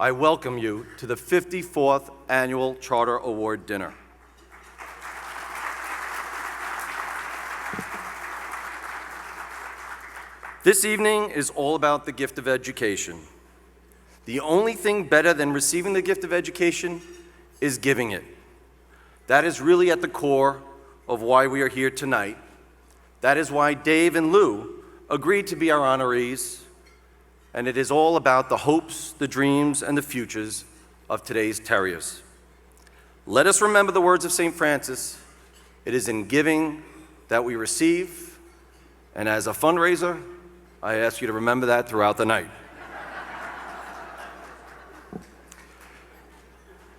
I welcome you to the 54th Annual Charter Award Dinner. This evening is all about the gift of education. The only thing better than receiving the gift of education is giving it. That is really at the core of why we are here tonight. That is why Dave and Lou agreed to be our honorees, and it is all about the hopes, the dreams, and the futures of today's Terriers. Let us remember the words of St. Francis, it is in giving that we receive, and as a fundraiser, I ask you to remember that throughout the night.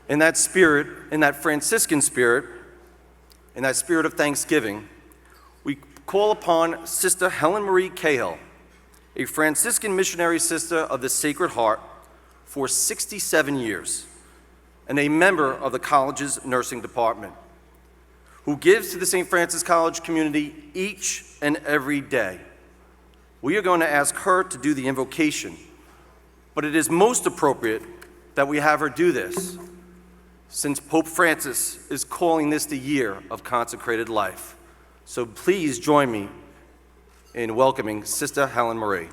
In that spirit, in that Franciscan spirit, in that spirit of thanksgiving, we call upon Sister Helen Marie Cahill, a Franciscan missionary sister of the Sacred Heart for 67 years, and a member of the college's nursing department, who gives to the St. Francis College community each and every day. We are going to ask her to do the invocation, but it is most appropriate that we have her do this, since Pope Francis is calling this the year of consecrated life. So please join me in welcoming Sister Helen Marie.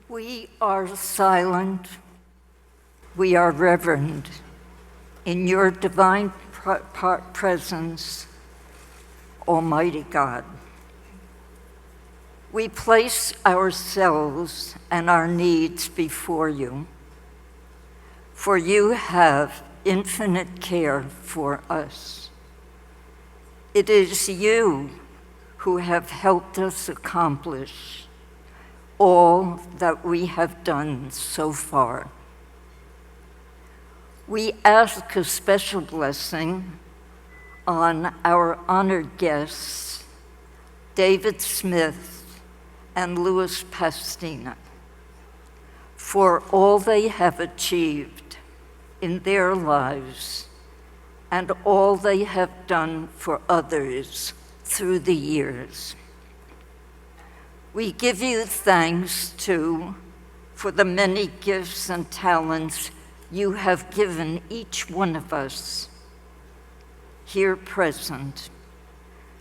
We are silent, we are reverent in your divine presence, Almighty God. We place ourselves and our needs before you, for you have infinite care for us. It is you who have helped us accomplish all that we have done so far. We ask a special blessing on our honored guests, David Smith and Louis Pastina, for all they have achieved in their lives and all they have done for others through the years. We give you thanks, too, for the many gifts and talents you have given each one of us here present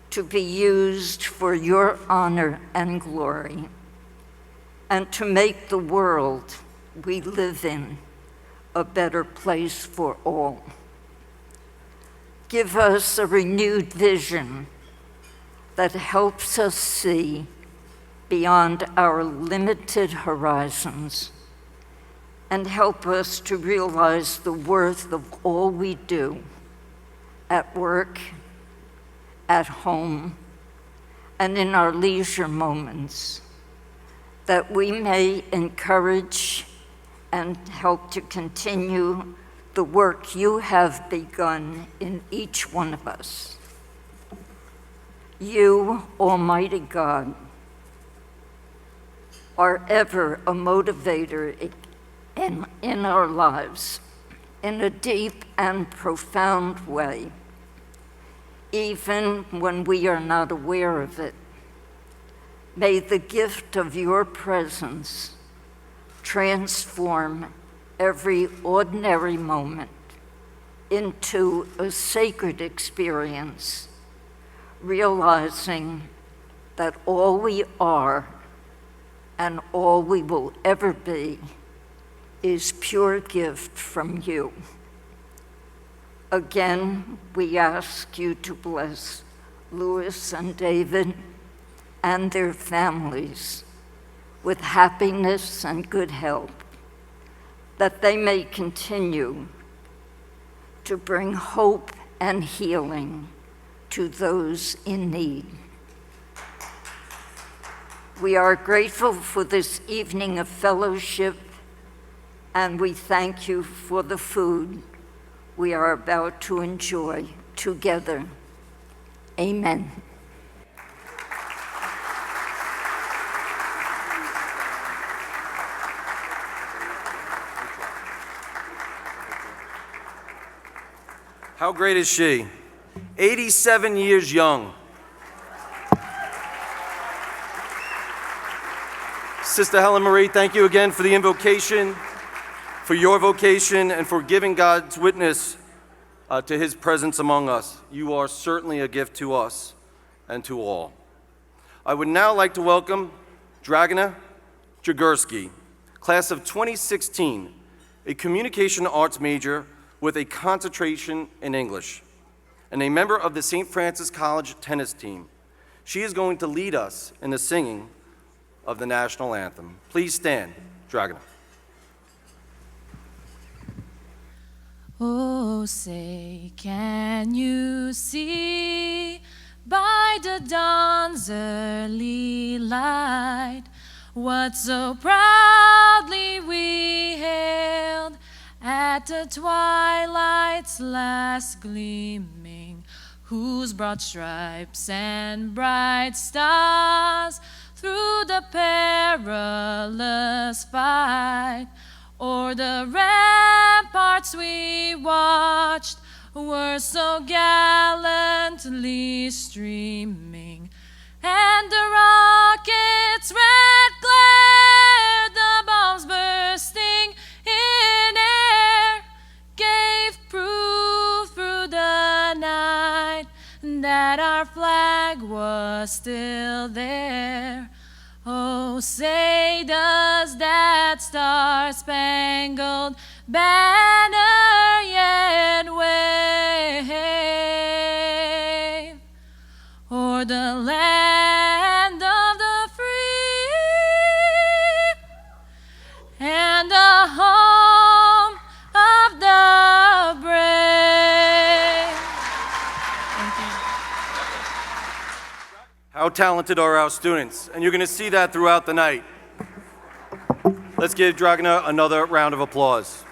to be used for your honor and glory, and to make the world we live in a better place for all. Give us a renewed vision that helps us see beyond our limited horizons, and help us to realize the worth of all we do at work, at home, and in our leisure moments, that we may encourage and help to continue the work you have begun in each one of us. You, Almighty God, are ever a motivator in our lives in a deep and profound way, even when we are not aware of it. May the gift of your presence transform every ordinary moment into a sacred experience, realizing that all we are and all we will ever be is pure gift from you. Again, we ask you to bless Louis and David and their families with happiness and good health, that they may continue to bring hope and healing to those in need. We are grateful for this evening of fellowship, and we thank you for the food we are about to enjoy together. Amen. How great is she? 87 years young. Sister Helen Marie, thank you again for the invocation, for your vocation, and for giving God's witness to his presence among us. You are certainly a gift to us and to all. I would now like to welcome Dragana Jagursky, class of 2016, a communication arts major with a concentration in English, and a member of the St. Francis College tennis team. She is going to lead us in the singing of the national anthem. Please stand, Dragana. Oh, say, can you see by the dawn's early light what so proudly we hailed at the twilight's last gleaming, whose broad stripes and bright stars through the perilous fight o'er the ramparts we watched were so gallantly streaming, and the rocket's red glare, the bombs bursting in air, gave proof through the night that our flag was still there. Oh, say does that star-spangled banner yet wave o'er the land of the free and the home of the brave? Thank you. How talented are our students? And you're going to see that throughout the night. Let's give Dragana another round of applause.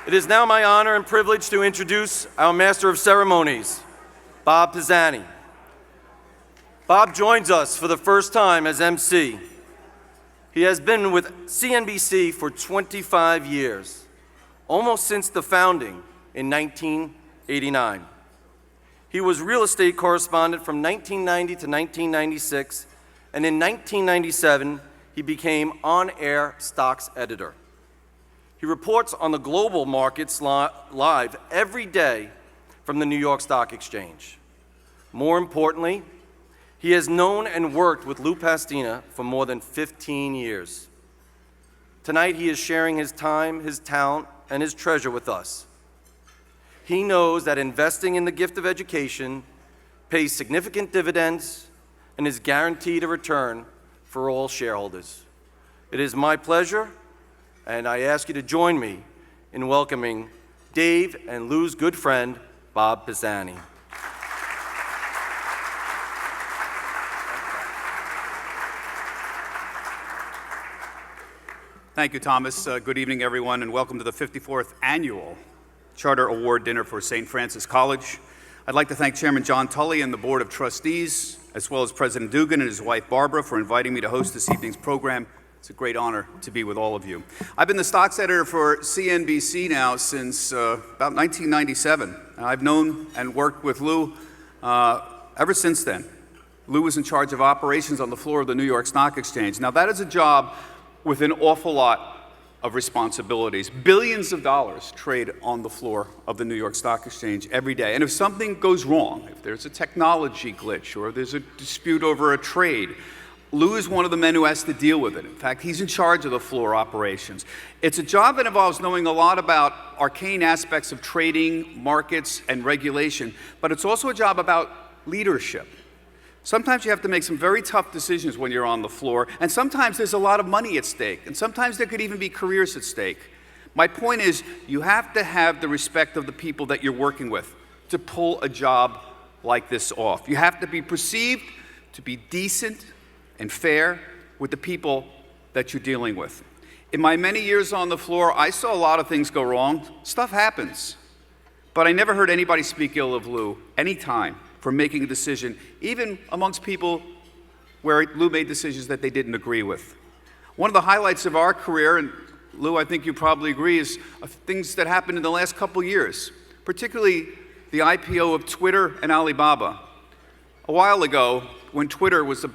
It is now my honor and privilege to introduce our Master of Ceremonies, Bob Pisani. Bob joins us for the first time as MC. He has been with CNBC for 25 years, almost since the founding in 1989. He was real estate correspondent from 1990 to 1996, and in 1997, he became on-air stocks editor. He reports on the global markets live every day from the New York Stock Exchange. More importantly, he has known and worked with Lou Pastina for more than 15 years. Tonight, he is sharing his time, his talent, and his treasure with us. He knows that investing in the gift of education pays significant dividends and is guaranteed a return for all shareholders. It is my pleasure, and I ask you to join me in welcoming Dave and Lou's good friend, Bob Pisani. Thank you, Thomas. Good evening, everyone, and welcome to the 54th Annual Charter Award Dinner for St. Francis College. I'd like to thank Chairman John Tully and the Board of Trustees, as well as President Dugan and his wife Barbara, for inviting me to host this evening's program. It's a great honor to be with all of you. I've been the stocks editor for CNBC now since about 1997. I've known and worked with Lou ever since then. Lou was in charge of operations on the floor of the New York Stock Exchange. Now, that is a job with an awful lot of responsibilities. Billions of dollars trade on the floor of the New York Stock Exchange every day. And if something goes wrong, if there's a technology glitch or there's a dispute over a trade, Lou is one of the men who has to deal with it. In fact, he's in charge of the floor operations. It's a job that involves knowing a lot about arcane aspects of trading, markets, and regulation, but it's also a job about leadership. Sometimes you have to make some very tough decisions when you're on the floor, and sometimes there's a lot of money at stake, and sometimes there could even be careers at stake. My point is, you have to have the respect of the people that you're working with to pull a job like this off. You have to be perceived to be decent and fair with the people that you're dealing with. In my many years on the floor, I saw a lot of things go wrong. Stuff happens. But I never heard anybody speak ill of Lou any time for making a decision, even amongst people where Lou made decisions that they didn't agree with. One of the highlights of our career, and Lou, I think you probably agree, is things that happened in the last couple years, particularly the IPO of Twitter and Alibaba. A while ago, when Twitter was a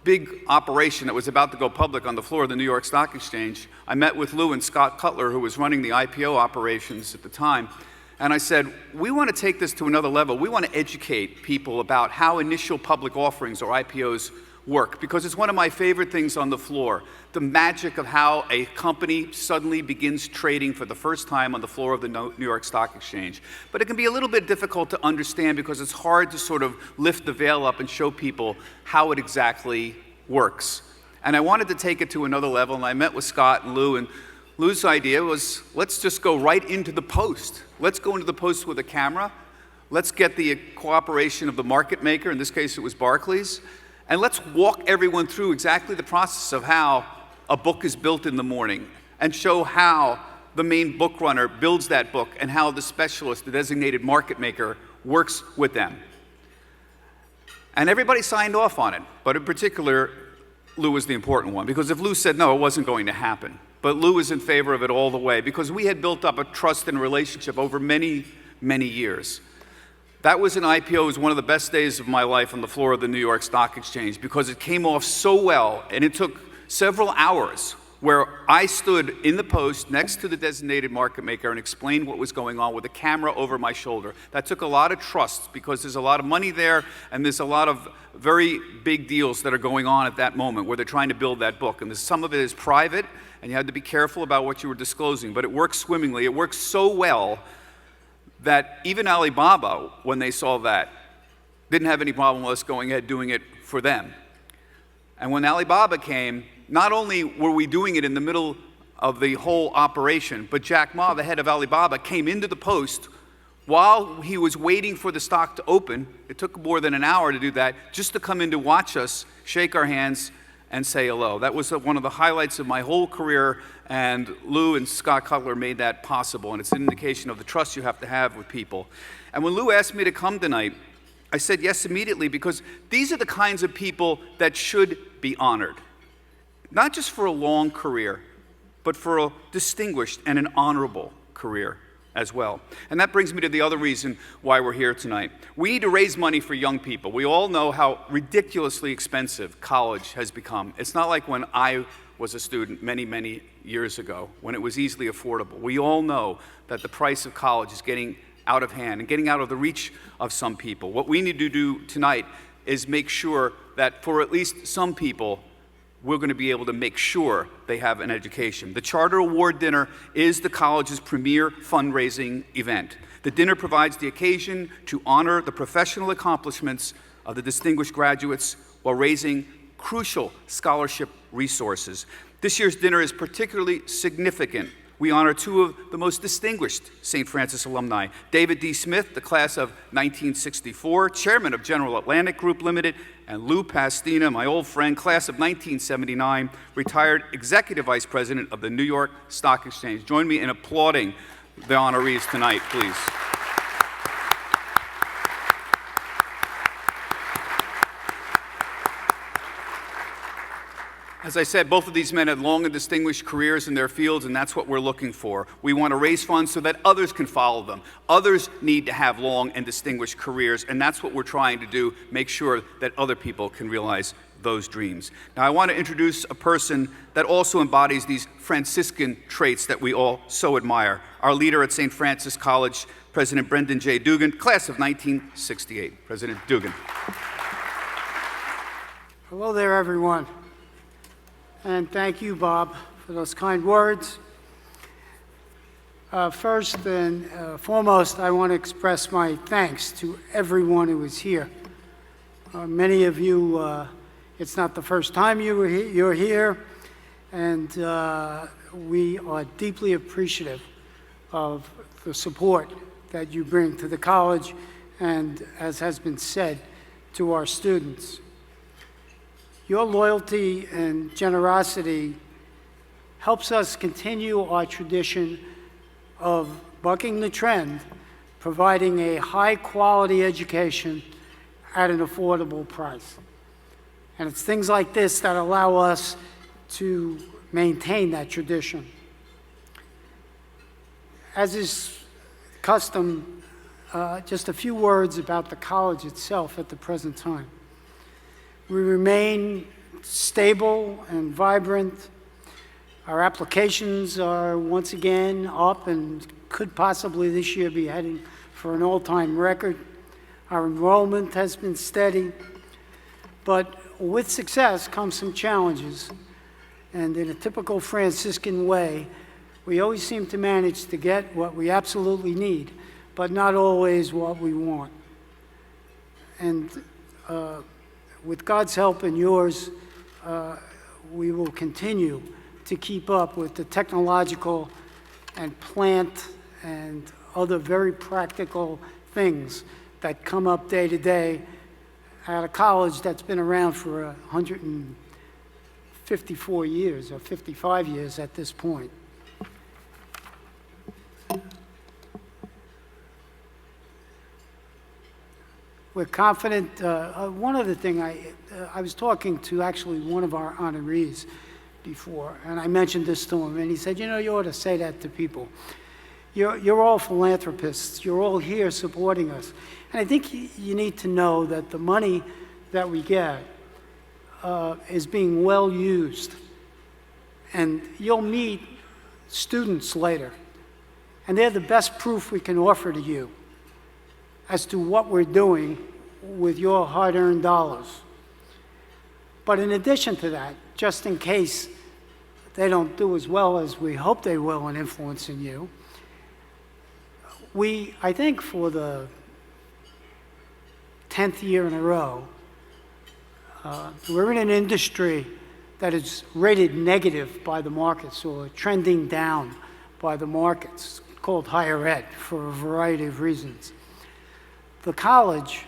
big operation that was about to go public on the floor of the New York Stock Exchange, I met with Lou and Scott Cutler, who was running the IPO operations at the time, and I said, we want to take this to another level. We want to educate people about how initial public offerings or IPOs work, because it's one of my favorite things on the floor, the magic of how a company suddenly begins trading for the first time on the floor of the New York Stock Exchange. But it can be a little bit difficult to understand because it's hard to sort of lift the veil up and show people how it exactly works. And I wanted to take it to another level, and I met with Scott and Lou, and Lou's idea was, let's just go right into the post. Let's go into the post with a camera. Let's get the cooperation of the market maker, in this case it was Barclays, and let's walk everyone through exactly the process of how a book is built in the morning and show how the main book runner builds that book and how the specialist, the designated market maker, works with them. And everybody signed off on it, but in particular, Lou was the important one, because if Lou said no, it wasn't going to happen. But Lou was in favor of it all the way because we had built up a trust and relationship over many, many years. That was an IPO. It was one of the best days of my life on the floor of the New York Stock Exchange because it came off so well, and it took several hours where I stood in the post next to the designated market maker and explained what was going on with a camera over my shoulder. That took a lot of trust because there's a lot of money there, and there's a lot of very big deals that are going on at that moment where they're trying to build that book. And some of it is private, and you had to be careful about what you were disclosing, but it worked swimmingly. It worked so well that even Alibaba, when they saw that, didn't have any problem with us going ahead doing it for them. And when Alibaba came, not only were we doing it in the middle of the whole operation, but Jack Ma, the head of Alibaba, came into the post while he was waiting for the stock to open. It took more than an hour to do that, just to come in to watch us, shake our hands, and say hello. That was one of the highlights of my whole career, and Lou and Scott Cutler made that possible, and it's an indication of the trust you have to have with people. And when Lou asked me to come tonight, I said yes immediately, because these are the kinds of people that should be honored. Not just for a long career, but for a distinguished and an honorable career as well. And that brings me to the other reason why we're here tonight. We need to raise money for young people. We all know how ridiculously expensive college has become. It's not like when I was a student many, many years ago, when it was easily affordable. We all know that the price of college is getting out of hand and getting out of the reach of some people. What we need to do tonight is make sure that for at least some people, we're going to be able to make sure they have an education. The Charter Award Dinner is the college's premier fundraising event. The dinner provides the occasion to honor the professional accomplishments of the distinguished graduates while raising crucial scholarship resources. This year's dinner is particularly significant. We honor two of the most distinguished St. Francis alumni, David D. Smith, the class of 1964, chairman of General Atlantic Group Limited, and Lou Pastina, my old friend, class of 1979, retired executive vice president of the New York Stock Exchange. Join me in applauding the honorees tonight, please. As I said, both of these men had long and distinguished careers in their fields, and that's what we're looking for. We want to raise funds so that others can follow them. Others need to have long and distinguished careers, and that's what we're trying to do, make sure that other people can realize those dreams. Now, I want to introduce a person that also embodies these Franciscan traits that we all so admire. Our leader at St. Francis College, President Brendan J. Dugan, class of 1968. President Dugan. Hello there, everyone. And thank you, Bob, for those kind words. First and foremost, I want to express my thanks to everyone who is here. Many of you, it's not the first time you're here, and we are deeply appreciative of the support that you bring to the college and, as has been said, to our students. Your loyalty and generosity helps us continue our tradition of bucking the trend, providing a high-quality education at an affordable price. And it's things like this that allow us to maintain that tradition. As is custom, just a few words about the college itself at the present time. We remain stable and vibrant. Our applications are once again up and could possibly this year be heading for an all-time record. Our enrollment has been steady, but with success comes some challenges. And in a typical Franciscan way, we always seem to manage to get what we absolutely need, but not always what we want. And with God's help and yours, we will continue to keep up with the technological and plant and other very practical things that come up day to day at a college that's been around for 154 years or 55 years at this point. We're confident. One other thing, I was talking to actually one of our honorees before, and I mentioned this to him, and he said, you know, you ought to say that to people. You're all philanthropists. You're all here supporting us. And I think you need to know that the money that we get is being well used. And you'll meet students later, and they're the best proof we can offer to you as to what we're doing with your hard-earned dollars. But in addition to that, just in case they don't do as well as we hope they will in influencing you, I think for the 10th year in a row, we're in an industry that is rated negative by the markets or trending down by the markets, called higher ed for a variety of reasons. The college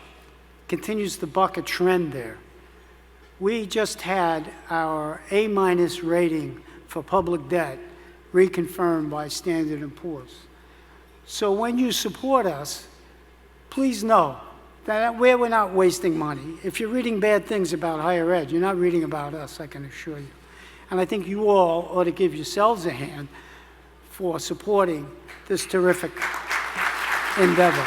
continues to buck a trend there. We just had our A- rating for public debt reconfirmed by Standard & Poor's. So when you support us, please know that we're not wasting money. If you're reading bad things about higher ed, you're not reading about us, I can assure you. And I think you all ought to give yourselves a hand for supporting this terrific endeavor.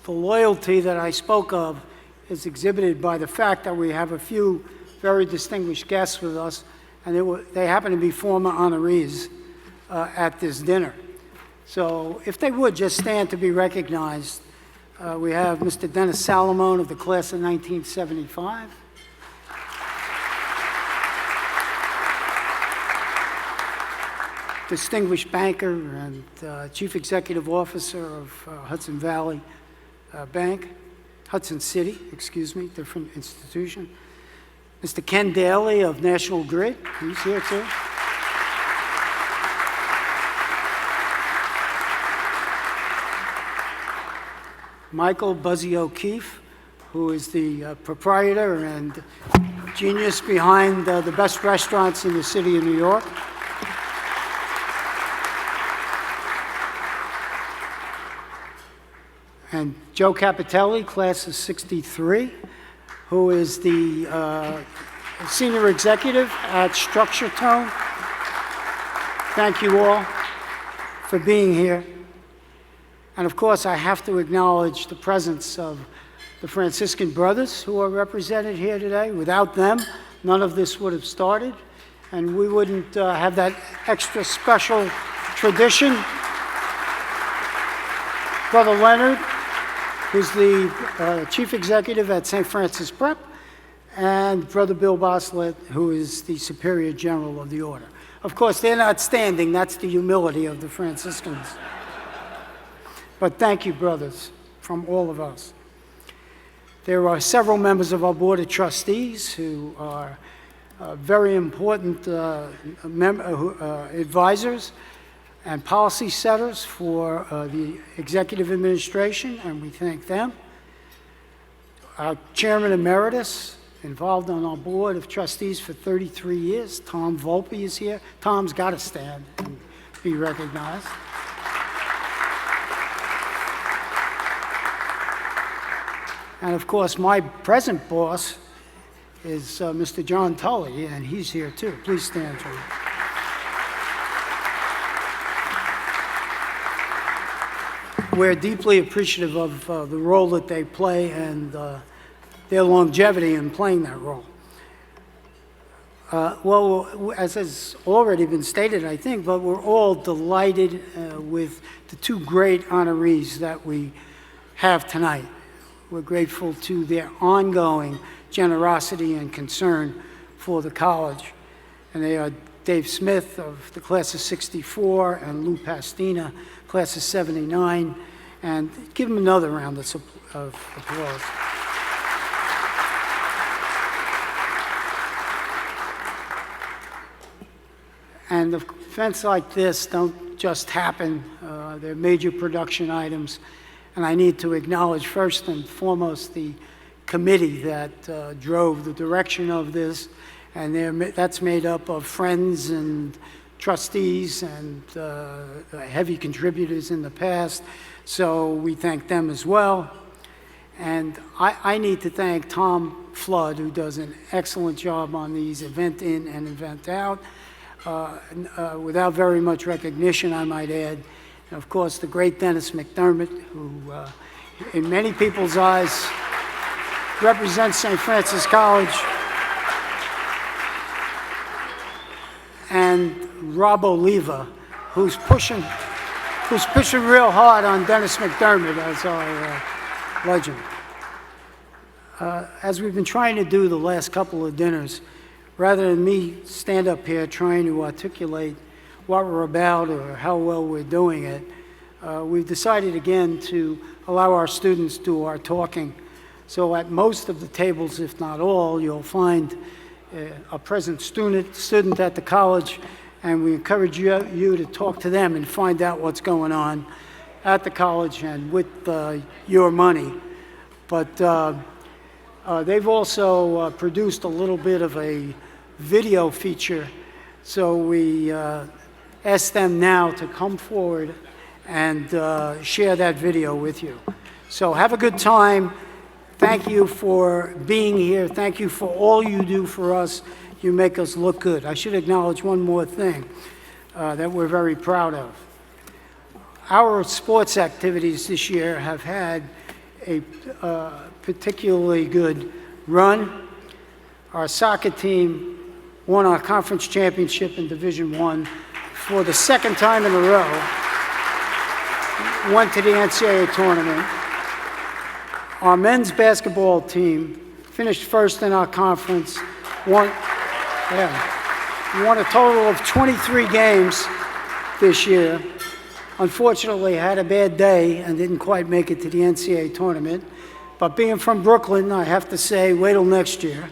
The loyalty that I spoke of is exhibited by the fact that we have a few very distinguished guests with us, and they happen to be former honorees at this dinner. So if they would just stand to be recognized, we have Mr. Dennis Salamone of the class of 1975. Distinguished banker and Chief Executive Officer of Hudson Valley Bank, Hudson City, excuse me, different institution. Mr. Ken Daly of National Grid, he's here too. Michael Buzzy O'Keefe, who is the proprietor and genius behind the best restaurants in the city of New York. And Joe Capitelli, class of 63, who is the senior executive at Structure Tone. Thank you all for being here. And of course, I have to acknowledge the presence of the Franciscan Brothers who are represented here today. Without them, none of this would have started, and we wouldn't have that extra special tradition. Brother Leonard, who's the chief executive at St. Francis Prep, and Brother Bill Boslett, who is the superior general of the order. Of course, they're not standing. That's the humility of the Franciscans. But thank you, brothers, from all of us. There are several members of our Board of Trustees who are very important advisors and policy setters for the executive administration, and we thank them. Our Chairman Emeritus, involved on our Board of Trustees for 33 years, Tom Volpe is here. Tom's got to stand and be recognized. And of course, my present boss is Mr. John Tully, and he's here too. Please stand, John. We're deeply appreciative of the role that they play and their longevity in playing that role. Well, as has already been stated, I think, but we're all delighted with the two great honorees that we have tonight. We're grateful to their ongoing generosity and concern for the college. And they are Dave Smith of the class of '64 and Lou Pastina, class of '79. And give them another round of applause. And events like this don't just happen. They're major production items. And I need to acknowledge first and foremost the committee that drove the direction of this. And that's made up of friends and trustees and heavy contributors in the past. So we thank them as well. And I need to thank Tom Flood, who does an excellent job on these event in and event out. Without very much recognition, I might add. And of course, the great Dennis McDermott, who in many people's eyes represents St. Francis College. And Rob Oliva, who's pushing real hard on Dennis McDermott as our legend. As we've been trying to do the last couple of dinners, rather than me stand up here trying to articulate what we're about or how well we're doing it, we've decided again to allow our students to do our talking. So at most of the tables, if not all, you'll find a present student at the college, and we encourage you to talk to them and find out what's going on at the college and with your money. But they've also produced a little bit of a video feature, so we ask them now to come forward and share that video with you. So have a good time. Thank you for being here. Thank you for all you do for us. You make us look good. I should acknowledge one more thing that we're very proud of. Our sports activities this year have had a particularly good run. Our soccer team won our conference championship in Division I for the second time in a row. Went to the NCAA tournament. Our men's basketball team finished first in our conference, won a total of 23 games this year. Unfortunately, had a bad day and didn't quite make it to the NCAA tournament. But being from Brooklyn, I have to say, wait till next year.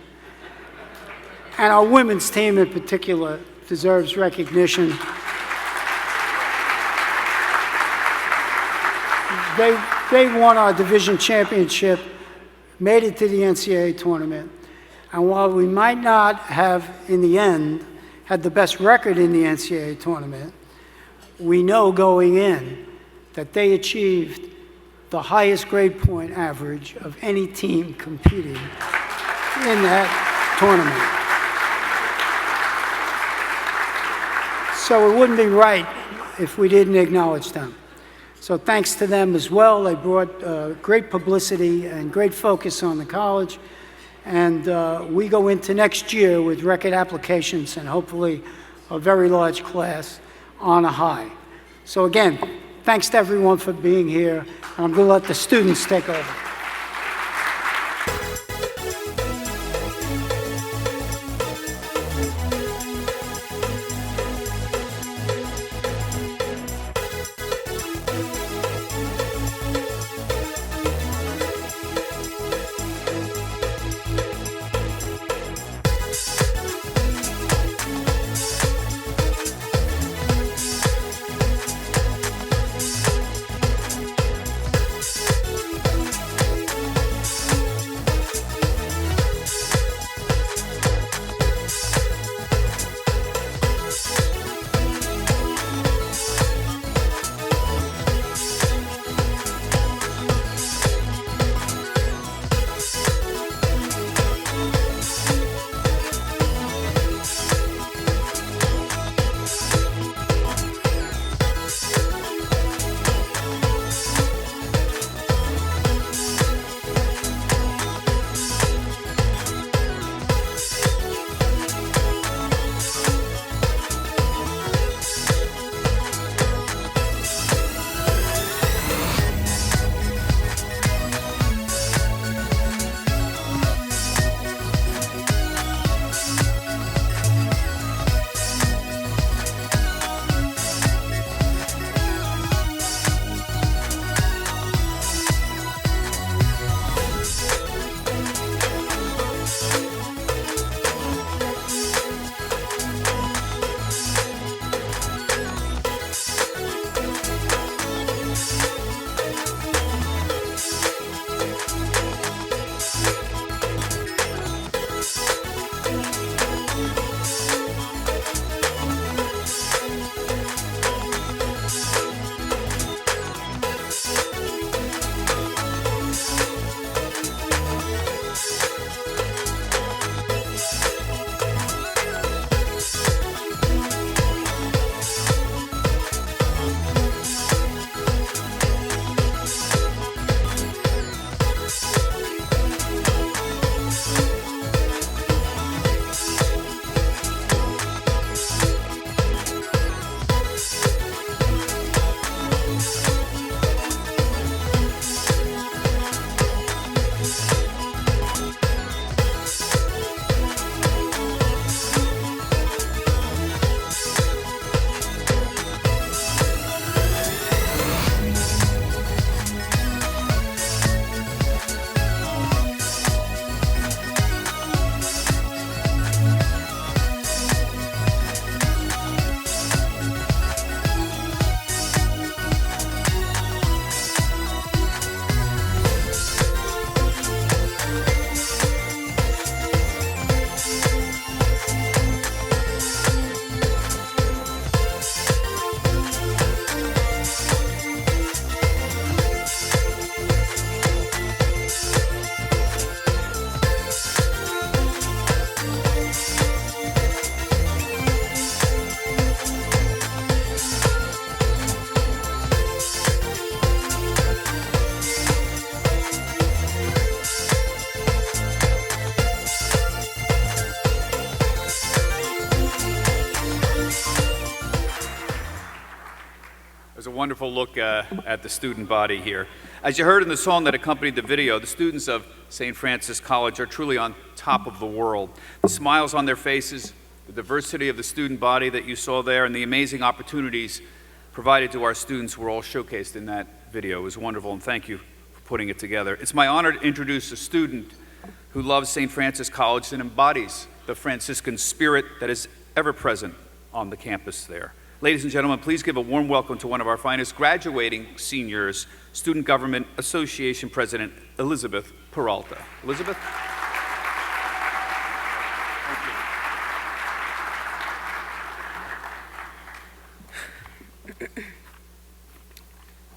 And our women's team in particular deserves recognition. They won our division championship, made it to the NCAA tournament. And while we might not have, in the end, had the best record in the NCAA tournament, we know going in that they achieved the highest grade point average of any team competing in that tournament. So it wouldn't be right if we didn't acknowledge them. So thanks to them as well. They brought great publicity and great focus on the college. And we go into next year with record applications and hopefully a very large class on a high. So again, thanks to everyone for being here. And I'm going to let the students take over. wonderful look at the student body here. As you heard in the song that accompanied the video, the students of St. Francis College are truly on top of the world. The smiles on their faces, the diversity of the student body that you saw there, and the amazing opportunities provided to our students were all showcased in that video. It was wonderful, and thank you for putting it together. It's my honor to introduce a student who loves St. Francis College and embodies the Franciscan spirit that is ever present on the campus there. Ladies and gentlemen, please give a warm welcome to one of our finest graduating seniors, Student Government Association President Elizabeth Peralta. Elizabeth?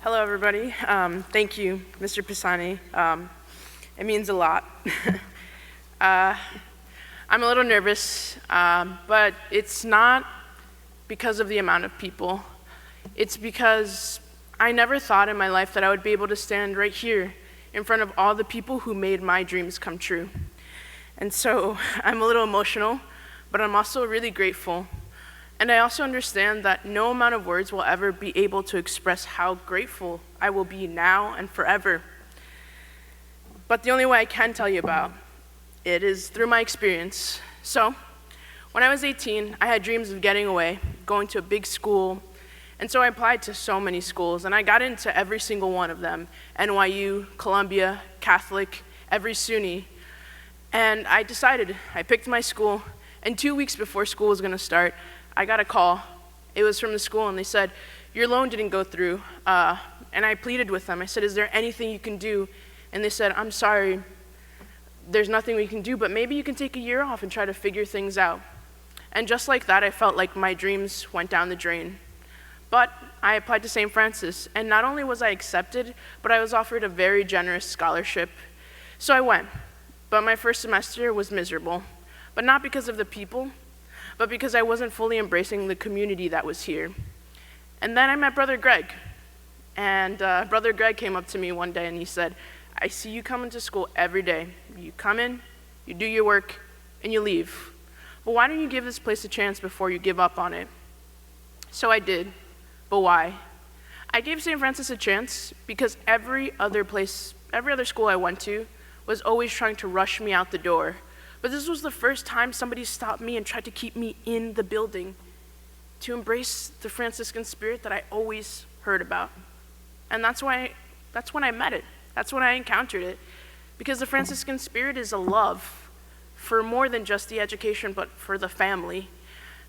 Hello, everybody. Thank you, Mr. Pisani. It means a lot. I'm a little nervous, but it's not because of the amount of people. It's because I never thought in my life that I would be able to stand right here in front of all the people who made my dreams come true. And so I'm a little emotional, but I'm also really grateful. And I also understand that no amount of words will ever be able to express how grateful I will be now and forever. But the only way I can tell you about it is through my experience. So, when I was 18, I had dreams of getting away, going to a big school, and so I applied to so many schools, and I got into every single one of them, NYU, Columbia, Catholic, every SUNY, and I decided, I picked my school, and 2 weeks before school was gonna start, I got a call. It was from the school, and they said, your loan didn't go through, and I pleaded with them. I said, is there anything you can do? And they said, I'm sorry, there's nothing we can do, but maybe you can take a year off and try to figure things out. And just like that, I felt like my dreams went down the drain. But I applied to St. Francis, and not only was I accepted, but I was offered a very generous scholarship. So I went, but my first semester was miserable. But not because of the people, but because I wasn't fully embracing the community that was here. And then I met Brother Greg, and Brother Greg came up to me one day and he said, I see you coming to school every day. You come in, you do your work, and you leave. But why don't you give this place a chance before you give up on it? So I did, but why? I gave St. Francis a chance because every other school I went to was always trying to rush me out the door. But this was the first time somebody stopped me and tried to keep me in the building to embrace the Franciscan spirit that I always heard about. And that's when I met it. That's when I encountered it. Because the Franciscan spirit is a love for more than just the education, but for the family.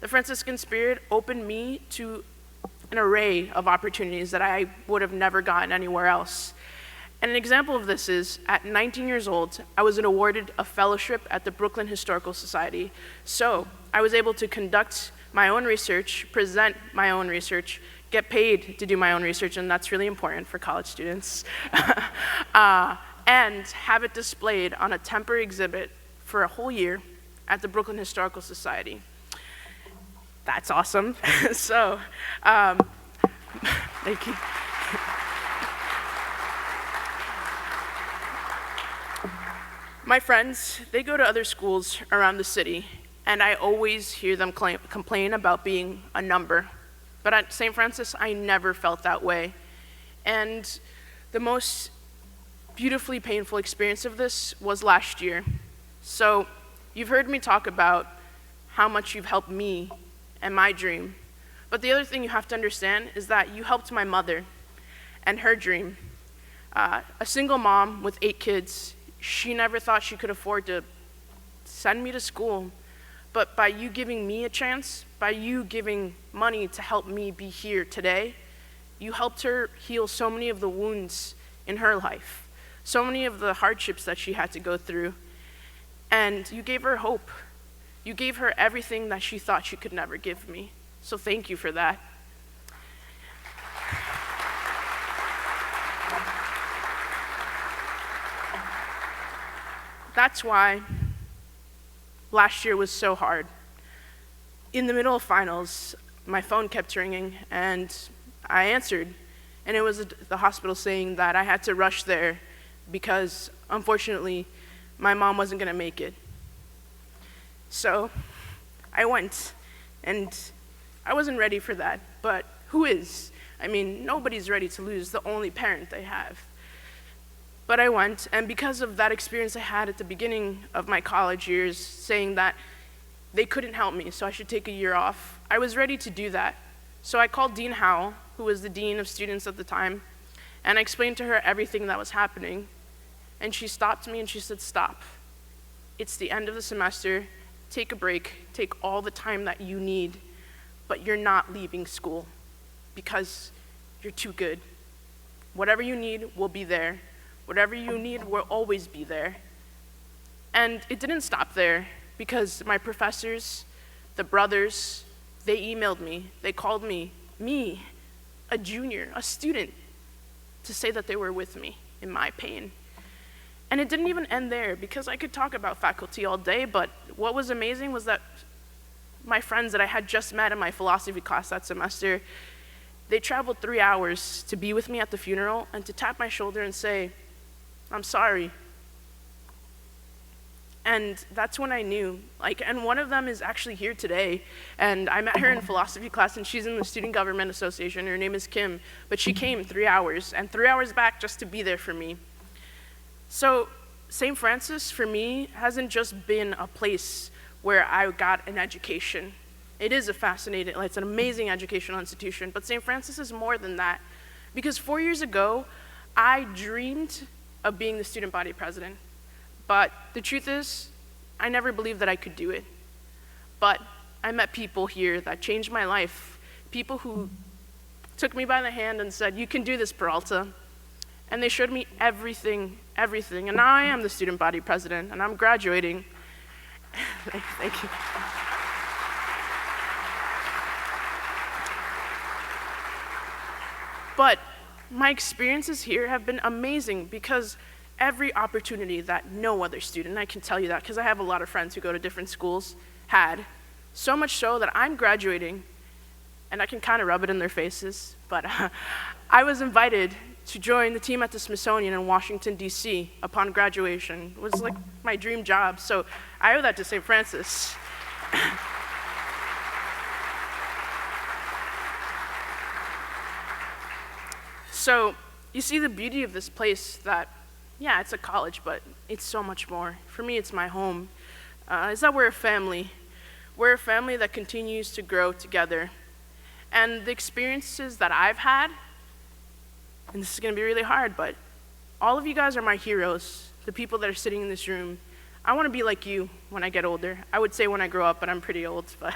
The Franciscan spirit opened me to an array of opportunities that I would have never gotten anywhere else. And an example of this is, at 19 years old, I was awarded a fellowship at the Brooklyn Historical Society. So I was able to conduct my own research, present my own research, get paid to do my own research, and that's really important for college students, and have it displayed on a temporary exhibit for a whole year at the Brooklyn Historical Society. That's awesome. So, thank you. My friends, they go to other schools around the city, and I always hear them complain about being a number. But at St. Francis, I never felt that way. And the most beautifully painful experience of this was last year. So you've heard me talk about how much you've helped me and my dream. But the other thing you have to understand is that you helped my mother and her dream. A single mom with 8 kids, she never thought she could afford to send me to school. But by you giving me a chance, by you giving money to help me be here today, you helped her heal so many of the wounds in her life, so many of the hardships that she had to go through. And you gave her hope. You gave her everything that she thought she could never give me. So thank you for that. That's why last year was so hard. In the middle of finals, my phone kept ringing, and I answered, and it was the hospital saying that I had to rush there because, unfortunately, my mom wasn't going to make it. So I went, and I wasn't ready for that, but who is? I mean, nobody's ready to lose the only parent they have. But I went, and because of that experience I had at the beginning of my college years, saying that they couldn't help me, so I should take a year off, I was ready to do that. So I called Dean Howell, who was the dean of students at the time, and I explained to her everything that was happening. And she stopped me and she said, "Stop. It's the end of the semester. Take a break. Take all the time that you need, but you're not leaving school because you're too good. Whatever you need will be there. Whatever you need will always be there." And it didn't stop there, because my professors, the brothers, they emailed me. They called me, a junior, a student, to say that they were with me in my pain. And it didn't even end there, because I could talk about faculty all day, but what was amazing was that my friends that I had just met in my philosophy class that semester, they traveled 3 hours to be with me at the funeral and to tap my shoulder and say, "I'm sorry." And that's when I knew, and one of them is actually here today, and I met her in philosophy class, and she's in the Student Government Association. Her name is Kim, but she came 3 hours, and 3 hours back just to be there for me. So St. Francis, for me, hasn't just been a place where I got an education. It is it's an amazing educational institution, but St. Francis is more than that. Because 4 years ago, I dreamed of being the student body president. But the truth is, I never believed that I could do it. But I met people here that changed my life, people who took me by the hand and said, "You can do this, Peralta." And they showed me everything. And now I am the student body president, and I'm graduating. Thank you. But my experiences here have been amazing, because every opportunity that no other student, I can tell you that because I have a lot of friends who go to different schools, had, so much so that I'm graduating, and I can kind of rub it in their faces, but I was invited to join the team at the Smithsonian in Washington, D.C. upon graduation. It was like my dream job, so I owe that to St. Francis. So you see the beauty of this place, that yeah, it's a college, but it's so much more. For me, it's my home. Is that we're a family. We're a family that continues to grow together. And the experiences that I've had, and this is going to be really hard, but all of you guys are my heroes, the people that are sitting in this room. I want to be like you when I get older. I would say when I grow up, but I'm pretty old. But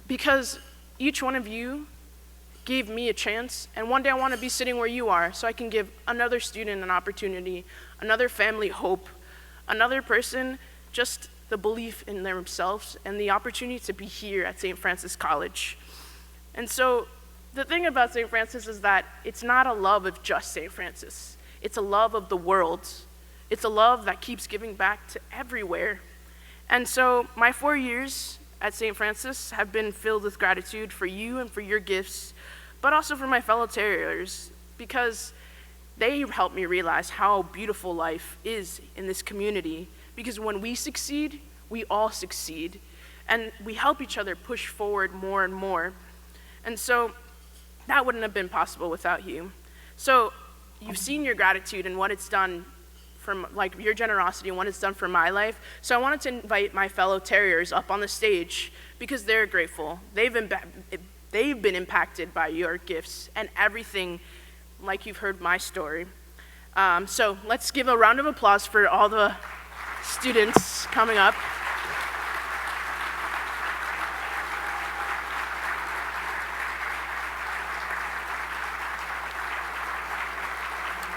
because each one of you gave me a chance, and one day I want to be sitting where you are, so I can give another student an opportunity, another family hope, another person just the belief in themselves and the opportunity to be here at St. Francis College. And so the thing about St. Francis is that it's not a love of just St. Francis. It's a love of the world. It's a love that keeps giving back to everywhere. And so my 4 years at St. Francis have been filled with gratitude for you and for your gifts, but also for my fellow Terriers, because they helped me realize how beautiful life is in this community. Because when we succeed, we all succeed, and we help each other push forward more and more. And so that wouldn't have been possible without you. So you've seen your gratitude and what it's done from your generosity and what it's done for my life. So I wanted to invite my fellow Terriers up on the stage because they're grateful. They've been impacted by your gifts and everything, like you've heard my story. So let's give a round of applause for all the students coming up.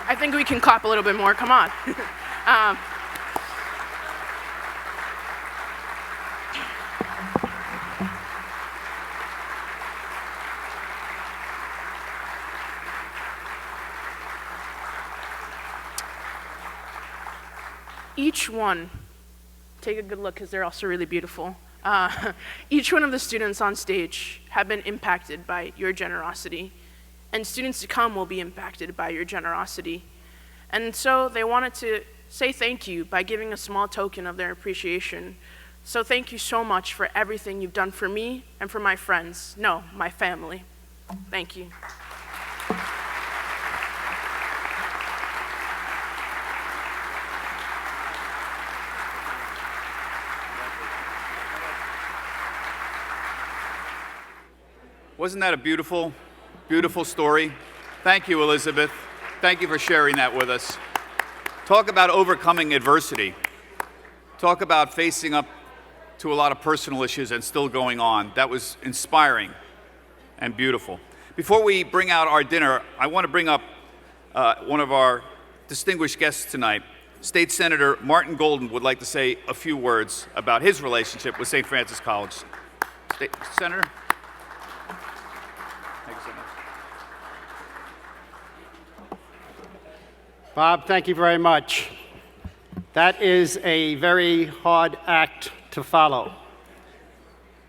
I think we can clap a little bit more, come on. Each one, take a good look because they're also really beautiful. Each one of the students on stage have been impacted by your generosity, and students to come will be impacted by your generosity. And so they wanted to say thank you by giving a small token of their appreciation So thank you so much for everything you've done for me and for my friends. No, my family. Thank you. Wasn't that a beautiful, beautiful story? Thank you, Elizabeth. Thank you for sharing that with us. Talk about overcoming adversity. Talk about facing up to a lot of personal issues and still going on. That was inspiring and beautiful. Before we bring out our dinner, I want to bring up one of our distinguished guests tonight. State Senator Martin Golden would like to say a few words about his relationship with St. Francis College. Senator? Thank you, Senator. Bob, thank you very much. That is a very hard act to follow.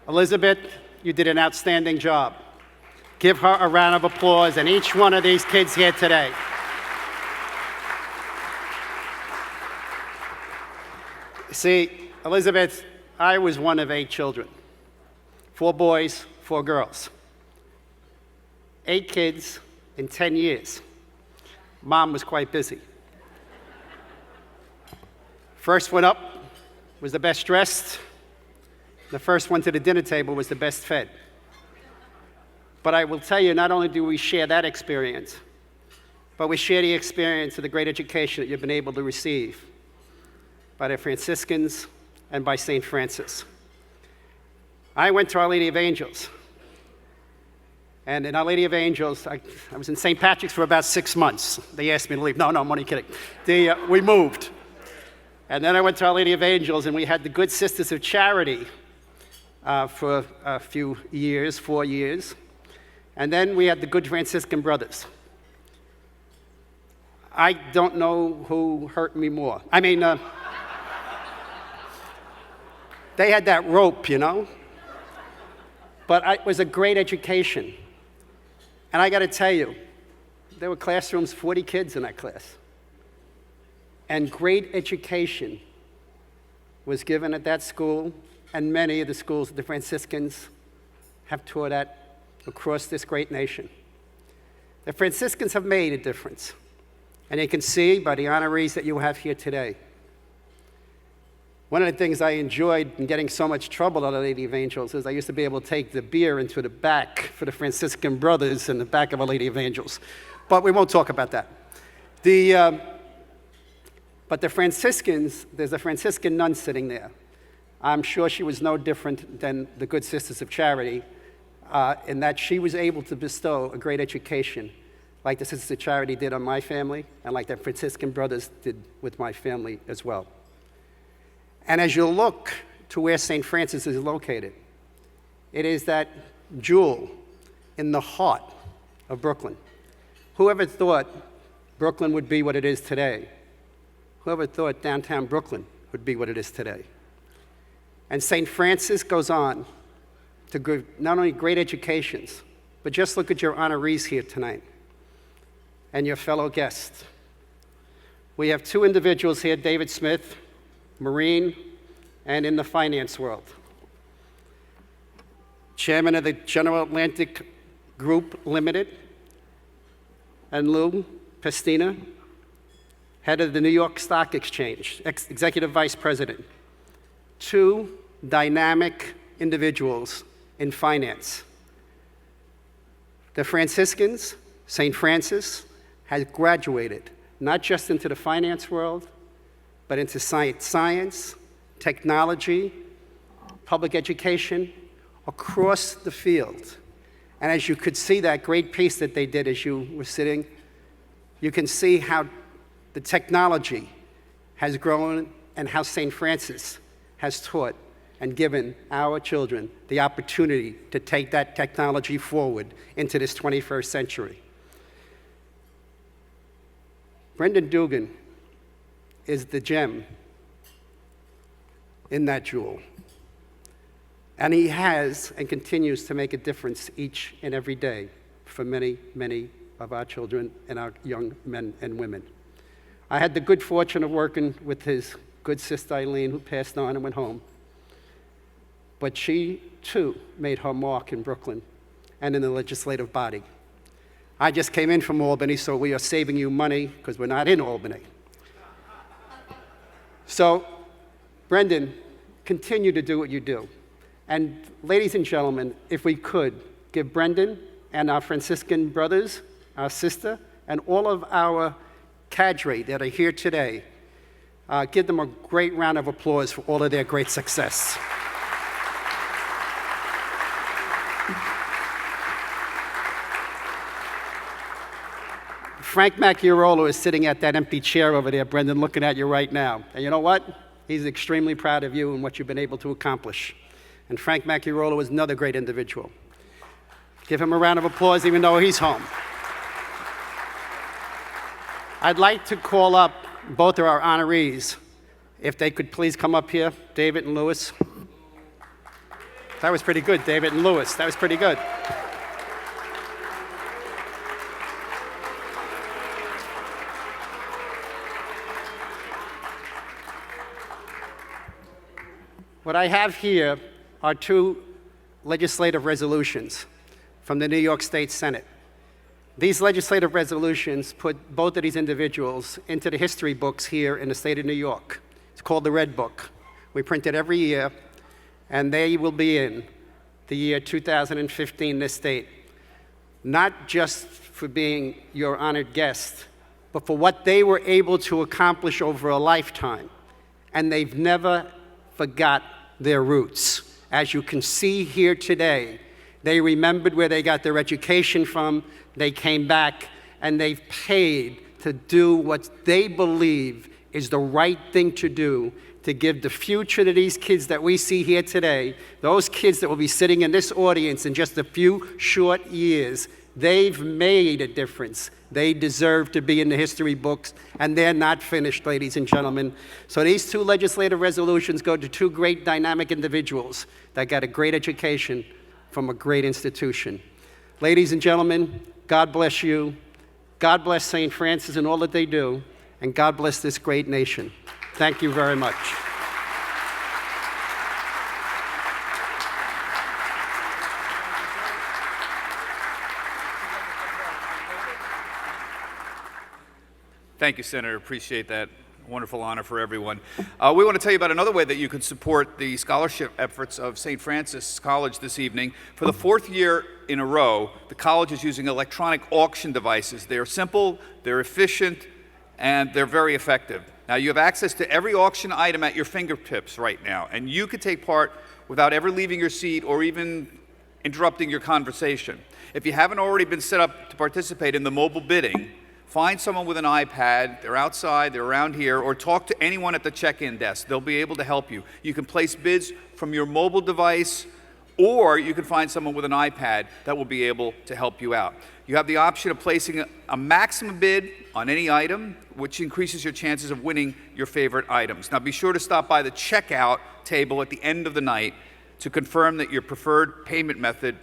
Elizabeth, you did an outstanding job. Give her a round of applause and each one of these kids here today. See, Elizabeth, I was one of 8 children. 4 boys, 4 girls. 8 kids in 10 years. Mom was quite busy. First one up was the best dressed. The first one to the dinner table was the best fed. But I will tell you, not only do we share that experience, but we share the experience of the great education that you've been able to receive by the Franciscans and by St. Francis. I went to Our Lady of Angels. And in Our Lady of Angels, I was in St. Patrick's for about 6 months. They asked me to leave. No, I'm only kidding. We moved. And then I went to Our Lady of Angels, and we had the Good Sisters of Charity for a few years, 4 years. And then we had the Good Franciscan Brothers. I don't know who hurt me more. I mean, they had that rope, you know? But it was a great education. And I got to tell you, there were classrooms, 40 kids in that class. And great education was given at that school, and many of the schools that the Franciscans have taught at across this great nation. The Franciscans have made a difference, and you can see by the honorees that you have here today. One of the things I enjoyed in getting so much trouble at Our Lady of Angels is I used to be able to take the beer into the back for the Franciscan Brothers in the back of Our Lady of Angels. But we won't talk about that. But the Franciscans, there's a Franciscan nun sitting there. I'm sure she was no different than the Good Sisters of Charity in that she was able to bestow a great education like the Sisters of Charity did on my family and like the Franciscan Brothers did with my family as well. And as you look to where St. Francis is located, it is that jewel in the heart of Brooklyn. Whoever thought Brooklyn would be what it is today? Whoever thought downtown Brooklyn would be what it is today? And St. Francis goes on to give not only great educations, but just look at your honorees here tonight and your fellow guests. We have 2 individuals here, David Smith, Marine, and in the finance world. Chairman of the General Atlantic Group Limited, and Lou Pastina, head of the New York Stock Exchange, executive vice president. 2 dynamic individuals in finance. The Franciscans, St. Francis, has graduated not just into the finance world, but into science, technology, public education, across the field. And as you could see that great piece that they did as you were sitting, you can see how the technology has grown and how St. Francis has taught and given our children the opportunity to take that technology forward into this 21st century. Brendan Dugan is the gem in that jewel. And he has and continues to make a difference each and every day for many, many of our children and our young men and women. I had the good fortune of working with his good sister Eileen, who passed on and went home. but she, too, made her mark in Brooklyn and in the legislative body. I just came in from Albany, so we are saving you money because we're not in Albany. So, Brendan, continue to do what you do. And ladies and gentlemen, if we could, give Brendan and our Franciscan brothers, our sister, and all of our cadre that are here today, give them a great round of applause for all of their great success. Frank Macchiarolo is sitting at that empty chair over there, Brendan, looking at you right now. And you know what? He's extremely proud of you and what you've been able to accomplish. And Frank Macchiarolo is another great individual. Give him a round of applause, even though he's home. I'd like to call up both of our honorees, if they could please come up here, David and Lewis. That was pretty good, David and Lewis. That was pretty good. What I have here are two legislative resolutions from the New York State Senate. These legislative resolutions put both of these individuals into the history books here in the state of New York. It's called the Red Book. We print it every year, and they will be in the year 2015, this state. Not just for being your honored guest, but for what they were able to accomplish over a lifetime. And they've never forgot their roots. As you can see here today, they remembered where they got their education from, they came back, and they've paid to do what they believe is the right thing to do to give the future to these kids that we see here today, those kids that will be sitting in this audience in just a few short years. They've made a difference. They deserve to be in the history books, and they're not finished, ladies and gentlemen. So these two legislative resolutions go to two great dynamic individuals that got a great education from a great institution. Ladies and gentlemen, God bless you. God bless St. Francis and all that they do, and God bless this great nation. Thank you very much. Thank you, Senator. Appreciate that. Wonderful honor for everyone. We want to tell you about another way that you can support the scholarship efforts of St. Francis College this evening. For the fourth year in a row, the college is using electronic auction devices. They're simple, they're efficient, and they're very effective. Now, you have access to every auction item at your fingertips right now, and you can take part without ever leaving your seat or even interrupting your conversation. If you haven't already been set up to participate in the mobile bidding, find someone with an iPad, they're outside, they're around here, or talk to anyone at the check-in desk. They'll be able to help you. You can place bids from your mobile device, or you can find someone with an iPad that will be able to help you out. You have the option of placing a maximum bid on any item, which increases your chances of winning your favorite items. Now, be sure to stop by the checkout table at the end of the night to confirm that your preferred payment method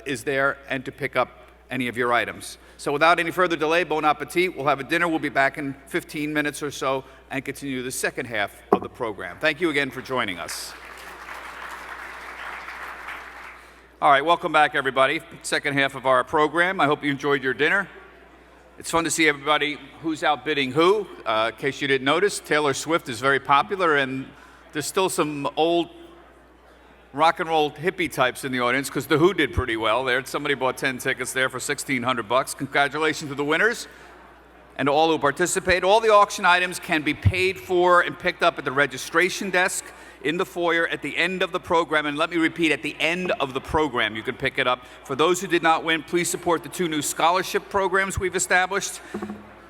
is there and to pick up any of your items. So without any further delay, bon appetit. We'll have a dinner. We'll be back in 15 minutes or so and continue the second half of the program. Thank you again for joining us. All right, welcome back, everybody. Second half of our program. I hope you enjoyed your dinner. It's fun to see everybody who's outbidding who. In case you didn't notice, Taylor Swift is very popular, and there's still some old rock and roll hippie types in the audience, because The Who did pretty well there. Somebody bought 10 tickets there for $1,600. Congratulations to the winners and to all who participated. All the auction items can be paid for and picked up at the registration desk in the foyer at the end of the program. And let me repeat, at the end of the program, you can pick it up. For those who did not win, please support the two new scholarship programs we've established.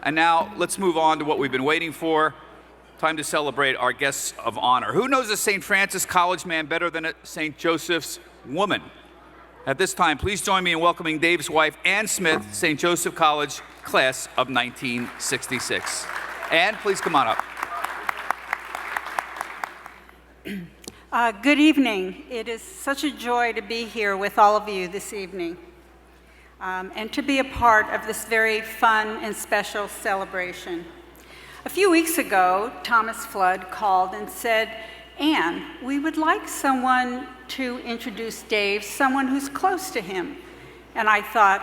And now let's move on to what we've been waiting for. Time to celebrate our guests of honor. Who knows a St. Francis College man better than a St. Joseph's woman? At this time, please join me in welcoming Dave's wife, Ann Smith, St. Joseph College, class of 1966. Ann, please come on up. Good evening. It is such a joy to be here with all of you this evening and to be a part of this very fun and special celebration. A few weeks ago, Thomas Flood called and said And we would like someone to introduce Dave, someone who's close to him. And I thought,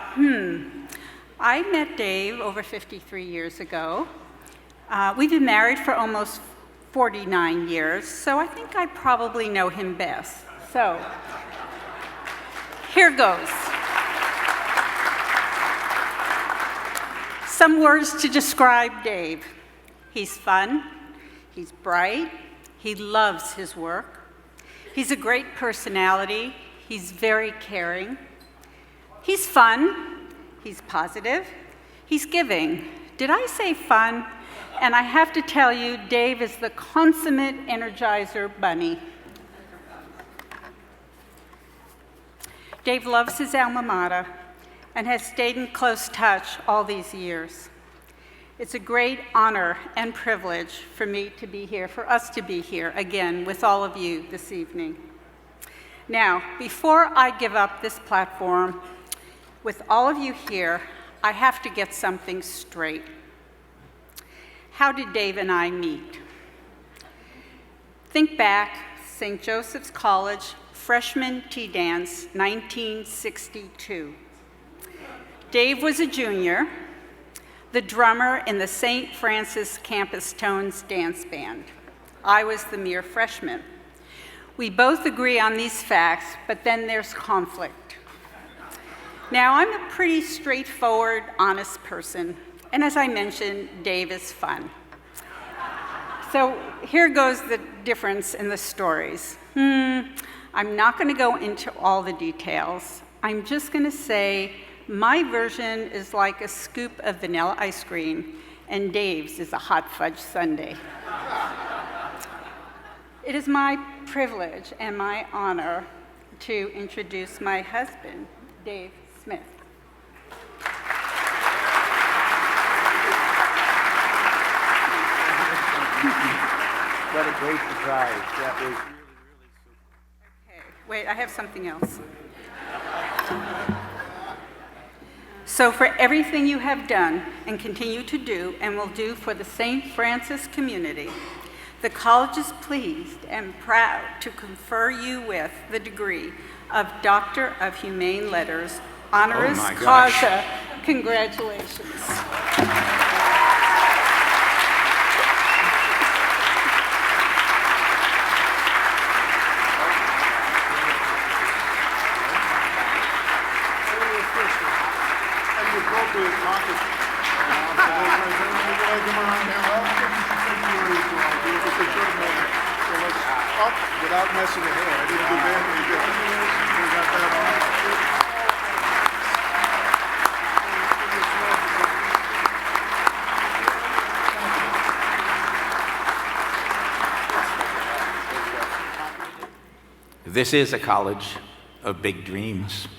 I met Dave over 53 years ago. We've been married for almost 49 years, so I think I probably know him best. So, here goes. Some words to describe Dave. He's fun, he's bright, he loves his work, he's a great personality, he's very caring, he's fun, he's positive, he's giving. Did I say fun? And I have to tell you, Dave is the consummate Energizer bunny. Dave loves his alma mater and has stayed in close touch all these years. It's a great honor and privilege for me to be here, for us to be here again with all of you this evening. Now, before I give up this platform, with all of you here, I have to get something straight. How did Dave and I meet? Think back, St. Joseph's College, freshman tea dance, 1962. Dave was a junior, the drummer in the St. Francis Campus Tones dance band. I was the mere freshman. We both agree on these facts, but then there's conflict. Now, I'm a pretty straightforward, honest person, and as I mentioned, Dave is fun. So here goes the difference in the stories. I'm not going to go into all the details. I'm just going to say my version is like a scoop of vanilla ice cream, and Dave's is a hot fudge sundae. It is my privilege and my honor to introduce my husband, Dave Smith. What a great surprise. That was really, Okay, wait, I have something else. So for everything you have done and continue to do and will do for the St. Francis community, the college is pleased and proud to confer you with the degree of Doctor of Humane Letters, honoris causa. Congratulations. Without messing with hair. I didn't do that. We got that on. This is a college of big dreams.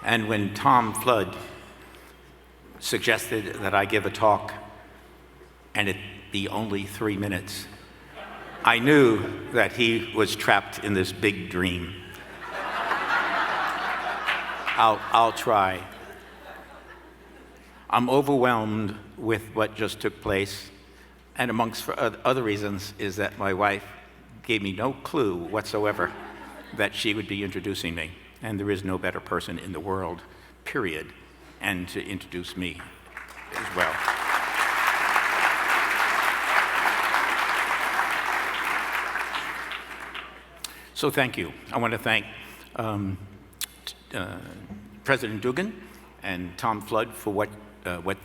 And when Tom Flood suggested that I give a talk and it be only 3 minutes, I knew that he was trapped in this big dream. I'll try. I'm overwhelmed with what just took place, and amongst other reasons is that my wife gave me no clue whatsoever that she would be introducing me, and there is no better person in the world, period, and to introduce me as well. So thank you. I want to thank President Dugan and Tom Flood for what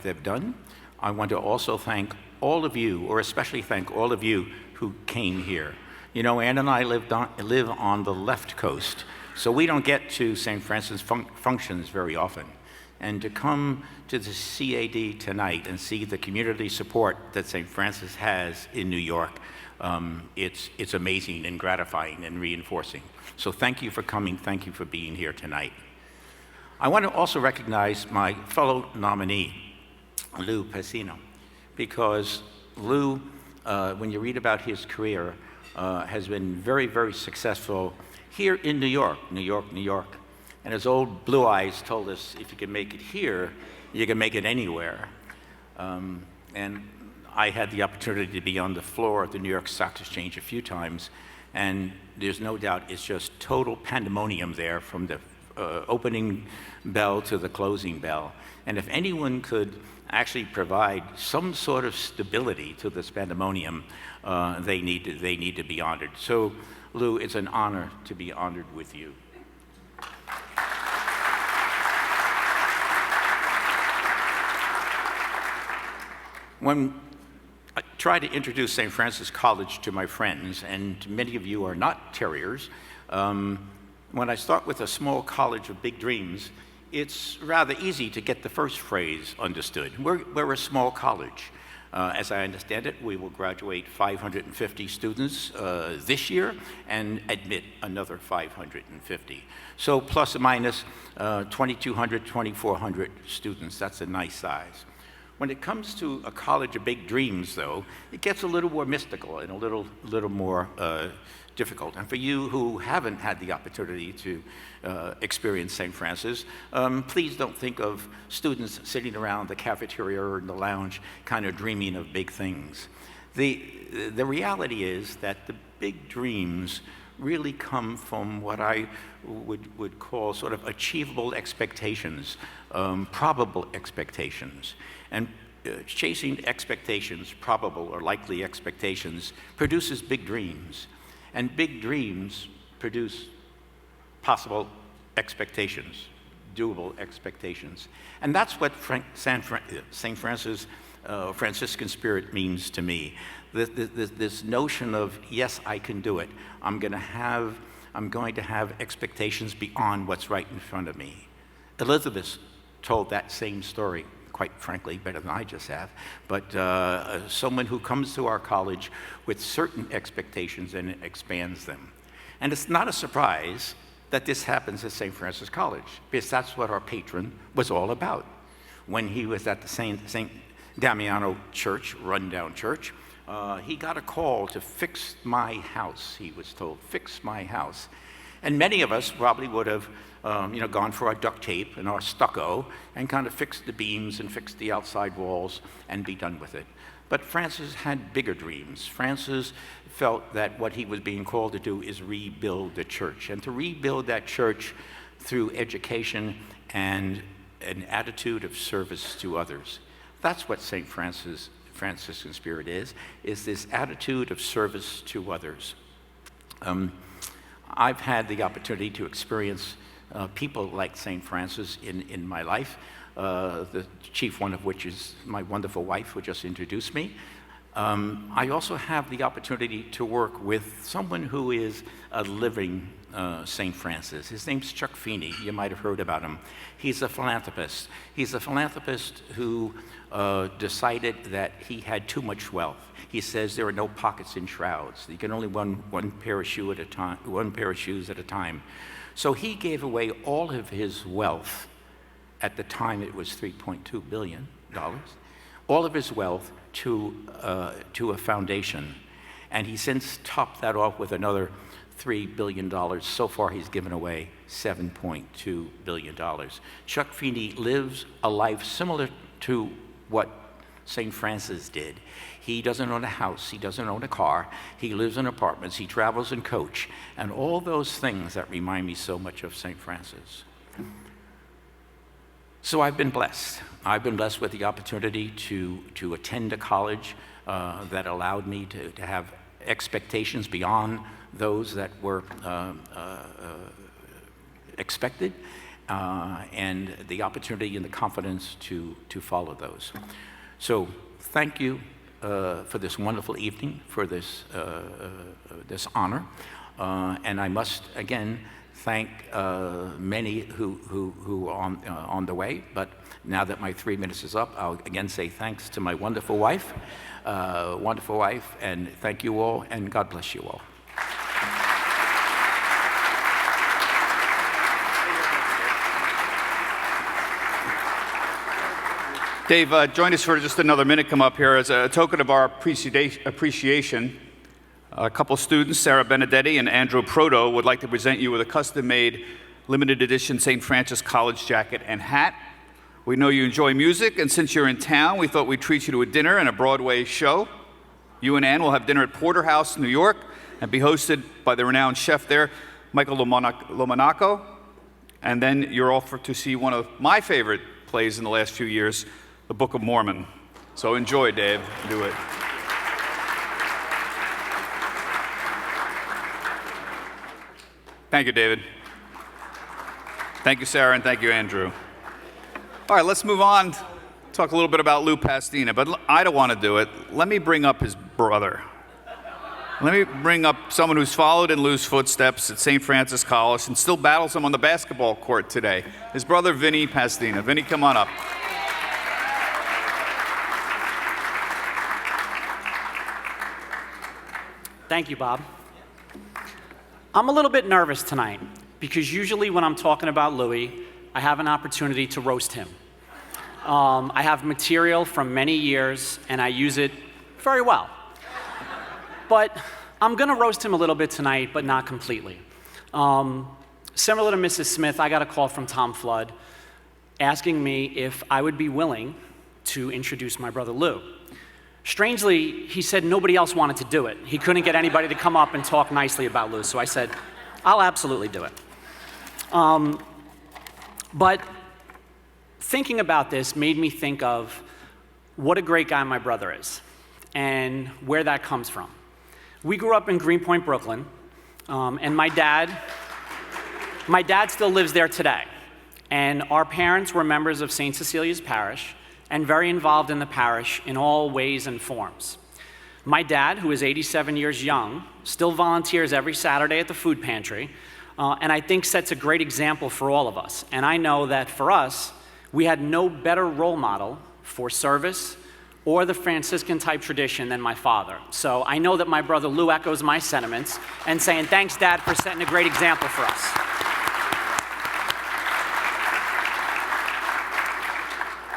they've done. I want to also thank all of you, or especially thank all of you who came here. You know, Ann and I live on the left coast, so we don't get to St. Francis functions very often. And to come to the CAD tonight and see the community support that St. Francis has in New York, it's amazing and gratifying and reinforcing. So thank you for coming. Thank you for being here tonight. I want to also recognize my fellow nominee, Lou Pastina, because Lou, when you read about his career, has been very, very successful here in New York, New York, New York. And his old blue eyes told us, if you can make it here, you can make it anywhere. And I had the opportunity to be on the floor of the New York Stock Exchange a few times, and there's no doubt it's just total pandemonium there from the opening bell to the closing bell. And if anyone could actually provide some sort of stability to this pandemonium, they need to be honored. So, Lou, it's an honor to be honored with you. When I try to introduce St. Francis College to my friends, and many of you are not terriers, when I start with a small college of big dreams, it's rather easy to get the first phrase understood. We're a small college. As I understand it, we will graduate 550 students this year and admit another 550. So plus or minus 2,200, 2,400 students. That's a nice size. When it comes to a college of big dreams, though, it gets a little more mystical and a little more difficult. And for you who haven't had the opportunity to experience St. Francis, please don't think of students sitting around the cafeteria or in the lounge kind of dreaming of big things. The reality is that the big dreams really come from what I would call sort of achievable expectations, probable expectations. And chasing expectations, probable or likely expectations, produces big dreams. And big dreams produce possible expectations, doable expectations. And that's what St. Francis Franciscan spirit means to me. This notion of, yes, I can do it. I'm going to have expectations beyond what's right in front of me. Elizabeth told that same story, quite frankly, better than I just have, but someone who comes to our college with certain expectations and expands them. And it's not a surprise that this happens at St. Francis College, because that's what our patron was all about. When he was at the St. Damiano Church, rundown church, he got a call to fix my house, he was told, fix my house. And many of us probably would have gone for our duct tape and our stucco and kind of fixed the beams and fixed the outside walls and be done with it. But Francis had bigger dreams. Francis felt that what he was being called to do is rebuild the church, and to rebuild that church through education and an attitude of service to others. That's what St. Franciscan spirit is this attitude of service to others. I've had the opportunity to experience people like St. Francis in my life, the chief one of which is my wonderful wife who just introduced me. I also have the opportunity to work with someone who is a living St. Francis. His name's Chuck Feeney. You might have heard about him. He's a philanthropist. He's a philanthropist who decided that he had too much wealth. He says there are no pockets in shrouds. You can only run one pair of shoes at a time. So he gave away all of his wealth. At the time, it was $3.2 billion. All of his wealth to a foundation, and he since topped that off with another $3 billion. So far, he's given away $7.2 billion. Chuck Feeney lives a life similar to what St. Francis did. He doesn't own a house, he doesn't own a car, he lives in apartments, he travels in coach, and all those things that remind me so much of St. Francis. So I've been blessed. I've been blessed with the opportunity to attend a college that allowed me to have expectations beyond those that were expected, and the opportunity and the confidence to follow those. So thank you for this wonderful evening, for this honor, and I must again thank many who are on the way, but now that my 3 minutes is up, I'll again say thanks to my wonderful wife, and thank you all, and God bless you all. Dave, join us for just another minute. Come up here as a token of our appreciation. A couple students, Sarah Benedetti and Andrew Proto, would like to present you with a custom-made limited edition St. Francis College jacket and hat. We know you enjoy music, and since you're in town, we thought we'd treat you to a dinner and a Broadway show. You and Ann will have dinner at Porterhouse, New York, and be hosted by the renowned chef there, Michael Lomonaco. And then you're offered to see one of my favorite plays in the last few years, The Book of Mormon. So enjoy, Dave. Do it. Thank you, David. Thank you, Sarah, and thank you, Andrew. All right, let's move on. Talk a little bit about Lou Pastina, but I don't want to do it. Let me bring up his brother. Let me bring up someone who's followed in Lou's footsteps at St. Francis College and still battles him on the basketball court today. His brother, Vinny Pastina. Vinny, come on up. Thank you, Bob. I'm a little bit nervous tonight because usually when I'm talking about Louis, I have an opportunity to roast him. I have material from many years and I use it very well. But I'm gonna roast him a little bit tonight, but not completely. Similar to Mrs. Smith, I got a call from Tom Flood asking me if I would be willing to introduce my brother Lou. Strangely, he said nobody else wanted to do it. He couldn't get anybody to come up and talk nicely about Lou, so I said, I'll absolutely do it. But thinking about this made me think of what a great guy my brother is and where that comes from. We grew up in Greenpoint, Brooklyn, and my dad still lives there today. And our parents were members of St. Cecilia's Parish and very involved in the parish in all ways and forms. My dad, who is 87 years young, still volunteers every Saturday at the food pantry, and I think sets a great example for all of us. And I know that for us, we had no better role model for service or the Franciscan type tradition than my father. So I know that my brother Lou echoes my sentiments and saying, thanks, Dad, for setting a great example for us.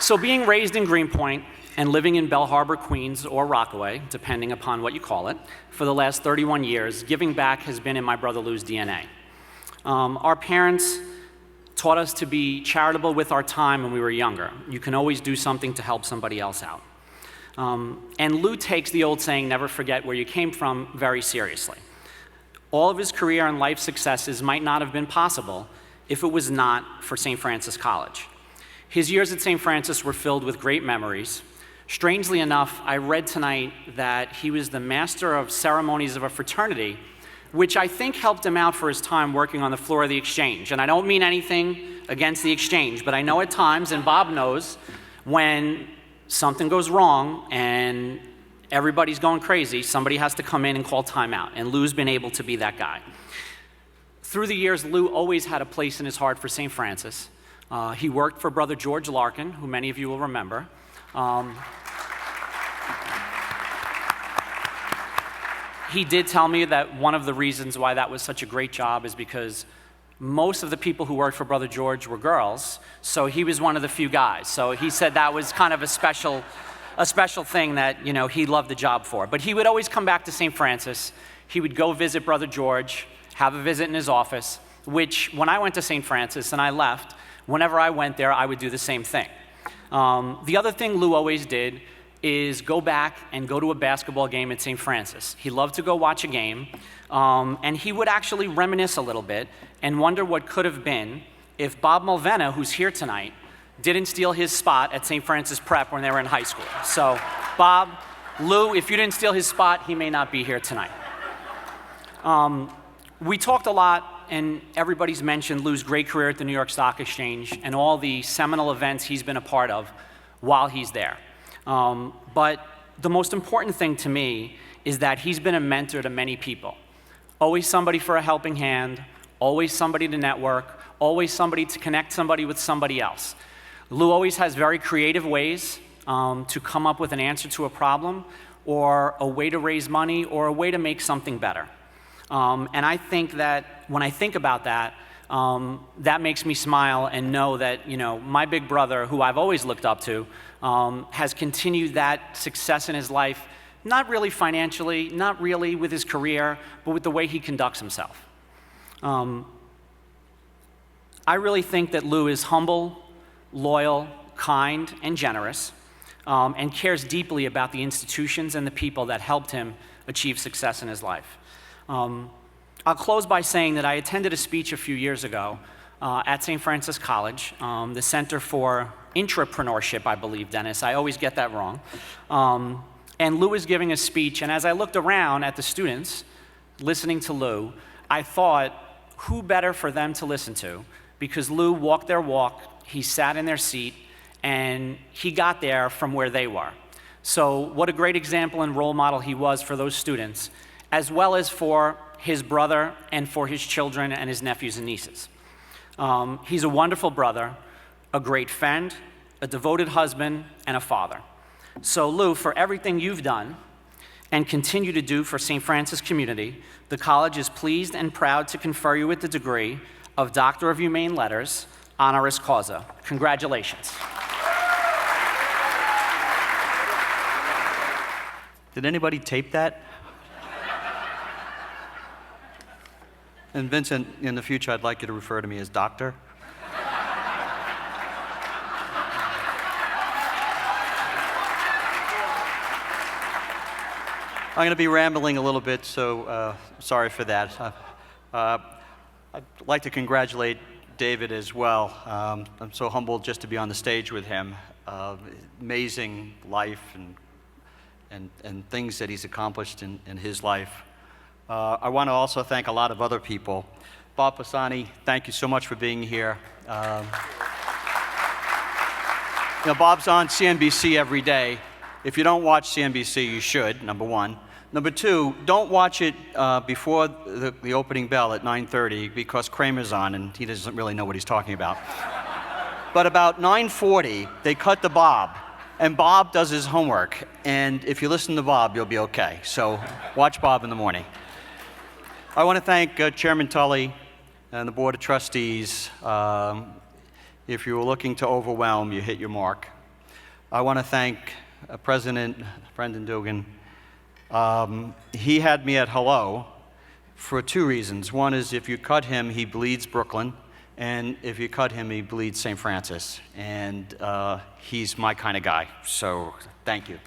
So being raised in Greenpoint and living in Bell Harbor, Queens, or Rockaway, depending upon what you call it, for the last 31 years, giving back has been in my brother Lou's DNA. Our parents taught us to be charitable with our time when we were younger. You can always do something to help somebody else out. And Lou takes the old saying, never forget where you came from, very seriously. All of his career and life successes might not have been possible if it was not for St. Francis College. His years at St. Francis were filled with great memories. Strangely enough, I read tonight that he was the master of ceremonies of a fraternity, which I think helped him out for his time working on the floor of the Exchange. And I don't mean anything against the Exchange, but I know at times, and Bob knows, when something goes wrong and everybody's going crazy, somebody has to come in and call timeout, and Lou's been able to be that guy. Through the years, Lou always had a place in his heart for St. Francis. He worked for Brother George Larkin, who many of you will remember. He did tell me that one of the reasons why that was such a great job is because most of the people who worked for Brother George were girls, so he was one of the few guys. So he said that was kind of a special thing that, you know, he loved the job for. But he would always come back to St. Francis. He would go visit Brother George, have a visit in his office, which when I went to St. Francis and I left, whenever I went there, I would do the same thing. The other thing Lou always did is go back and go to a basketball game at St. Francis. He loved to go watch a game, and he would actually reminisce a little bit and wonder what could have been if Bob Mulvena, who's here tonight, didn't steal his spot at St. Francis Prep when they were in high school. So, Bob, Lou, if you didn't steal his spot, he may not be here tonight. We talked a lot, and everybody's mentioned Lou's great career at the New York Stock Exchange and all the seminal events he's been a part of while he's there. But the most important thing to me is that he's been a mentor to many people. Always somebody for a helping hand, always somebody to network, always somebody to connect somebody with somebody else. Lou always has very creative ways to come up with an answer to a problem or a way to raise money or a way to make something better. And I think that when I think about that, that makes me smile and know that, you know, my big brother, who I've always looked up to, has continued that success in his life, not really financially, not really with his career, but with the way he conducts himself. I really think that Lou is humble, loyal, kind, and generous, and cares deeply about the institutions and the people that helped him achieve success in his life. I'll close by saying that I attended a speech a few years ago at St. Francis College, the Center for Intrapreneurship, I believe, Dennis. I always get that wrong. And Lou was giving a speech, and as I looked around at the students listening to Lou, I thought, who better for them to listen to? Because Lou walked their walk, he sat in their seat, and he got there from where they were. So what a great example and role model he was for those students, as well as for his brother and for his children and his nephews and nieces. He's a wonderful brother, a great friend, a devoted husband, and a father. So Lou, for everything you've done and continue to do for St. Francis community, the college is pleased and proud to confer you with the degree of Doctor of Humane Letters, honoris causa. Congratulations. Did anybody tape that? And Vincent, in the future, I'd like you to refer to me as Doctor. I'm going to be rambling a little bit, so sorry for that. I'd like to congratulate David as well. I'm so humbled just to be on the stage with him. Amazing life and things that he's accomplished in his life. I want to also thank a lot of other people. Bob Pisani, thank you so much for being here. Bob's on CNBC every day. If you don't watch CNBC, you should, number one. Number two, don't watch it before the opening bell at 9:30 because Kramer's on and he doesn't really know what he's talking about. But about 9:40, they cut to Bob, and Bob does his homework. And if you listen to Bob, you'll be okay. So watch Bob in the morning. I want to thank Chairman Tully and the Board of Trustees. If you were looking to overwhelm, you hit your mark. I want to thank President Brendan Dugan. He had me at hello for two reasons. One is if you cut him, he bleeds Brooklyn. And if you cut him, he bleeds St. Francis. And he's my kind of guy. So thank you.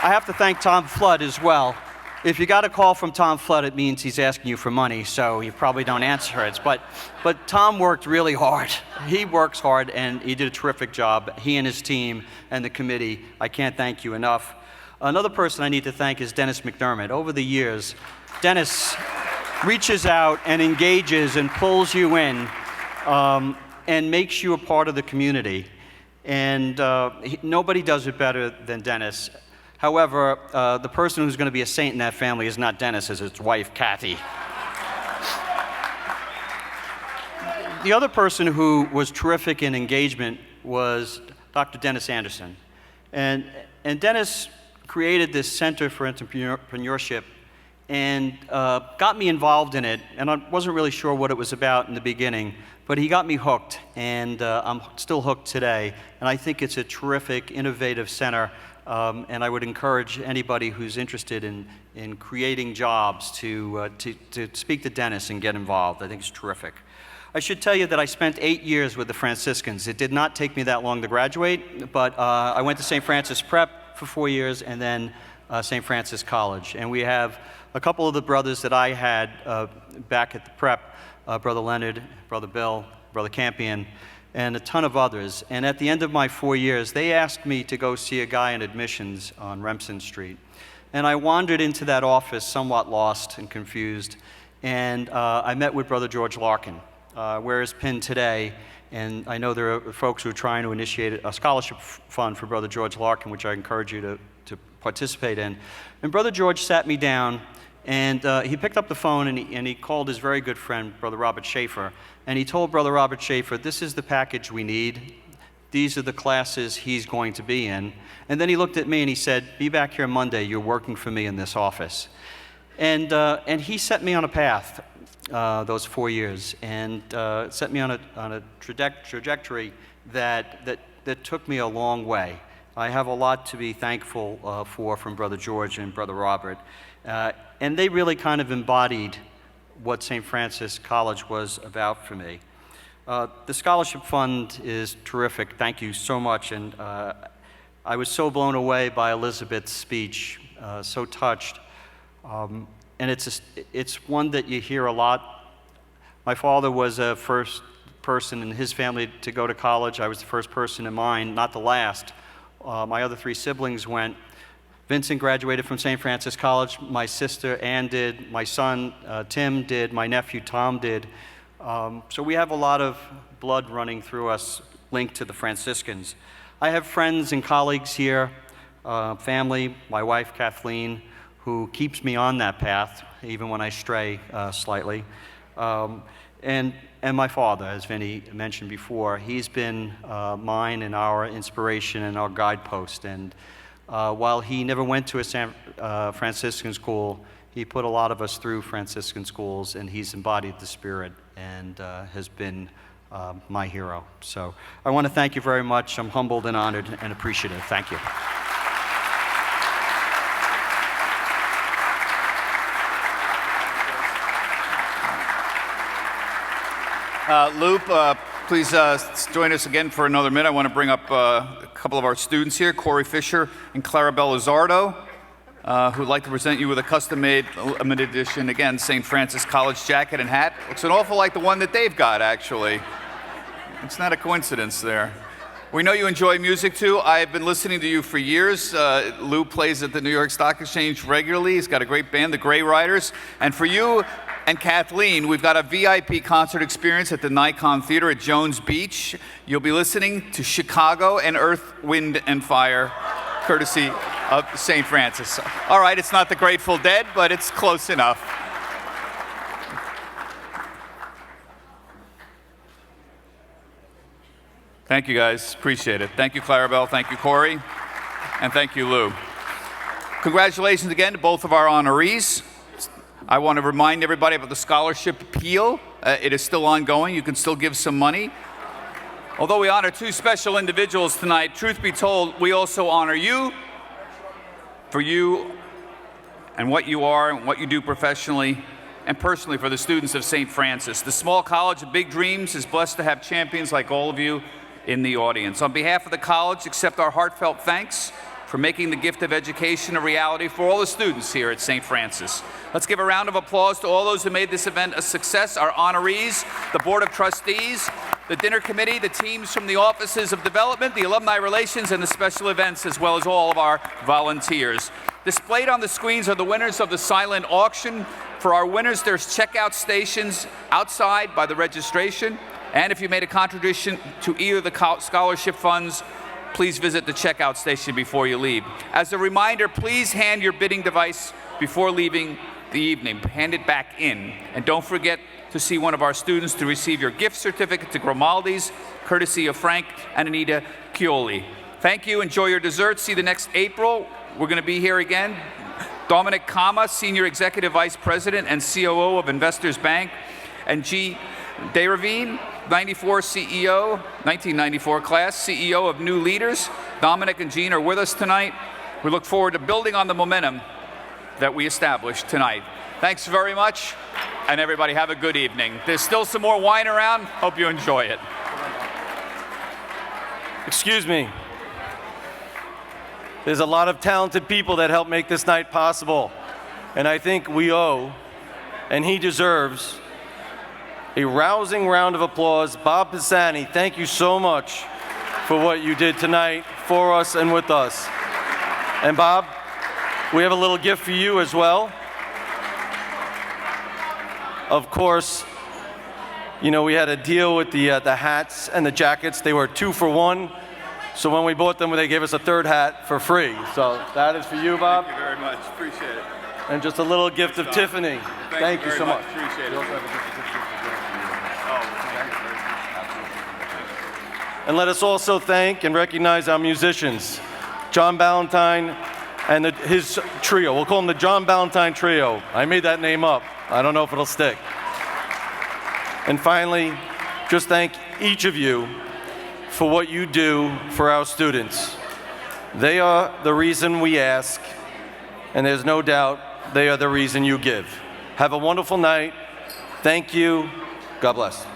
I have to thank Tom Flood as well. If you got a call from Tom Flood, it means he's asking you for money, so you probably don't answer it. But Tom worked really hard. He works hard, and he did a terrific job. He and his team and the committee, I can't thank you enough. Another person I need to thank is Dennis McDermott. Over the years, Dennis reaches out and engages and pulls you in and makes you a part of the community. And nobody does it better than Dennis. However, the person who's going to be a saint in that family is not Dennis, it's his wife, Kathy. The other person who was terrific in engagement was Dr. Dennis Anderson. And Dennis created this Center for Entrepreneurship and got me involved in it. And I wasn't really sure what it was about in the beginning, but he got me hooked, and I'm still hooked today. And I think it's a terrific, innovative center. And I would encourage anybody who's interested in creating jobs to speak to Dennis and get involved. I think it's terrific. I should tell you that I spent 8 years with the Franciscans. It did not take me that long to graduate, but I went to St. Francis Prep for 4 years and then St. Francis College. And we have a couple of the brothers that I had back at the Prep, Brother Leonard, Brother Bill, Brother Campion, and a ton of others. And at the end of my 4 years, they asked me to go see a guy in admissions on Remsen Street. And I wandered into that office somewhat lost and confused, and I met with Brother George Larkin, where he's pinned today. And I know there are folks who are trying to initiate a scholarship fund for Brother George Larkin, which I encourage you to participate in. And Brother George sat me down, and he picked up the phone and he called his very good friend, Brother Robert Schaefer, and he told Brother Robert Schaefer, this is the package we need. These are the classes he's going to be in. And then he looked at me and he said, be back here Monday, you're working for me in this office. And he set me on a path those 4 years, and set me on a trajectory that took me a long way. I have a lot to be thankful for from Brother George and Brother Robert. And they really kind of embodied what St. Francis College was about for me. The scholarship fund is terrific. Thank you so much. And I was so blown away by Elizabeth's speech, so touched. And it's one that you hear a lot. My father was a first person in his family to go to college. I was the first person in mine, not the last. My other 3 siblings went. Vincent graduated from St. Francis College. My sister Ann did. My son Tim did. My nephew Tom did. So we have a lot of blood running through us linked to the Franciscans. I have friends and colleagues here, family, my wife Kathleen, who keeps me on that path even when I stray slightly. And my father, as Vinny mentioned before, he's been mine and our inspiration and our guidepost. And while he never went to a Franciscan school, he put a lot of us through Franciscan schools, and he's embodied the spirit and has been my hero. So I want to thank you very much. I'm humbled and honored and appreciative. Thank you. Loop, please join us again for another minute. I want to bring up a couple of our students here, Corey Fisher and Clarabelle Lizardo, who'd like to present you with a custom-made limited edition, again, St. Francis College jacket and hat. Looks an awful like the one that they've got, actually. It's not a coincidence there. We know you enjoy music, too. I've been listening to you for years. Lou plays at the New York Stock Exchange regularly. He's got a great band, the Gray Riders. And for you and Kathleen, we've got a VIP concert experience at the Nikon Theater at Jones Beach. You'll be listening to Chicago and Earth, Wind, and Fire, courtesy of St. Francis. All right, it's not the Grateful Dead, but it's close enough. Thank you, guys. Appreciate it. Thank you, Clarabelle. Thank you, Corey. And thank you, Lou. Congratulations again to both of our honorees. I want to remind everybody about the scholarship appeal. It is still ongoing. You can still give some money. Although we honor 2 special individuals tonight, truth be told, we also honor you for you and what you are and what you do professionally and personally for the students of St. Francis. The small college of big dreams is blessed to have champions like all of you in the audience. On behalf of the college, accept our heartfelt thanks for making the gift of education a reality for all the students here at St. Francis. Let's give a round of applause to all those who made this event a success, our honorees, the Board of Trustees, the dinner committee, the teams from the offices of development, the alumni relations, and the special events, as well as all of our volunteers. Displayed on the screens are the winners of the silent auction. For our winners, there's checkout stations outside by the registration. And if you made a contribution to either of the scholarship funds, please visit the checkout station before you leave. As a reminder, please hand your bidding device before leaving the evening. Hand it back in. And don't forget to see one of our students to receive your gift certificate to Grimaldi's, courtesy of Frank and Anita Chioli. Thank you. Enjoy your dessert. See you the next April. We're going to be here again. Dominic Kama, Senior Executive Vice President and COO of Investors Bank, and G. Deravine, 1994 class, CEO of New Leaders. Dominic and Jean are with us tonight. We look forward to building on the momentum that we established tonight. Thanks very much, and everybody have a good evening. There's still some more wine around. Hope you enjoy it. Excuse me. There's a lot of talented people that helped make this night possible, and I think we owe, and he deserves, a rousing round of applause. Bob Pisani, thank you so much for what you did tonight for us and with us. And Bob, we have a little gift for you as well. Of course, you know, we had a deal with the hats and the jackets. They were 2 for 1. So when we bought them, they gave us a 3rd hat for free. So that is for you, Bob. Thank you very much. Appreciate it. And just a little gift of Tiffany. Thank you so much. Appreciate it. And let us also thank and recognize our musicians, John Ballantyne and his trio. We'll call them the John Ballantyne Trio. I made that name up. I don't know if it'll stick. And finally, just thank each of you for what you do for our students. They are the reason we ask, and there's no doubt they are the reason you give. Have a wonderful night. Thank you. God bless.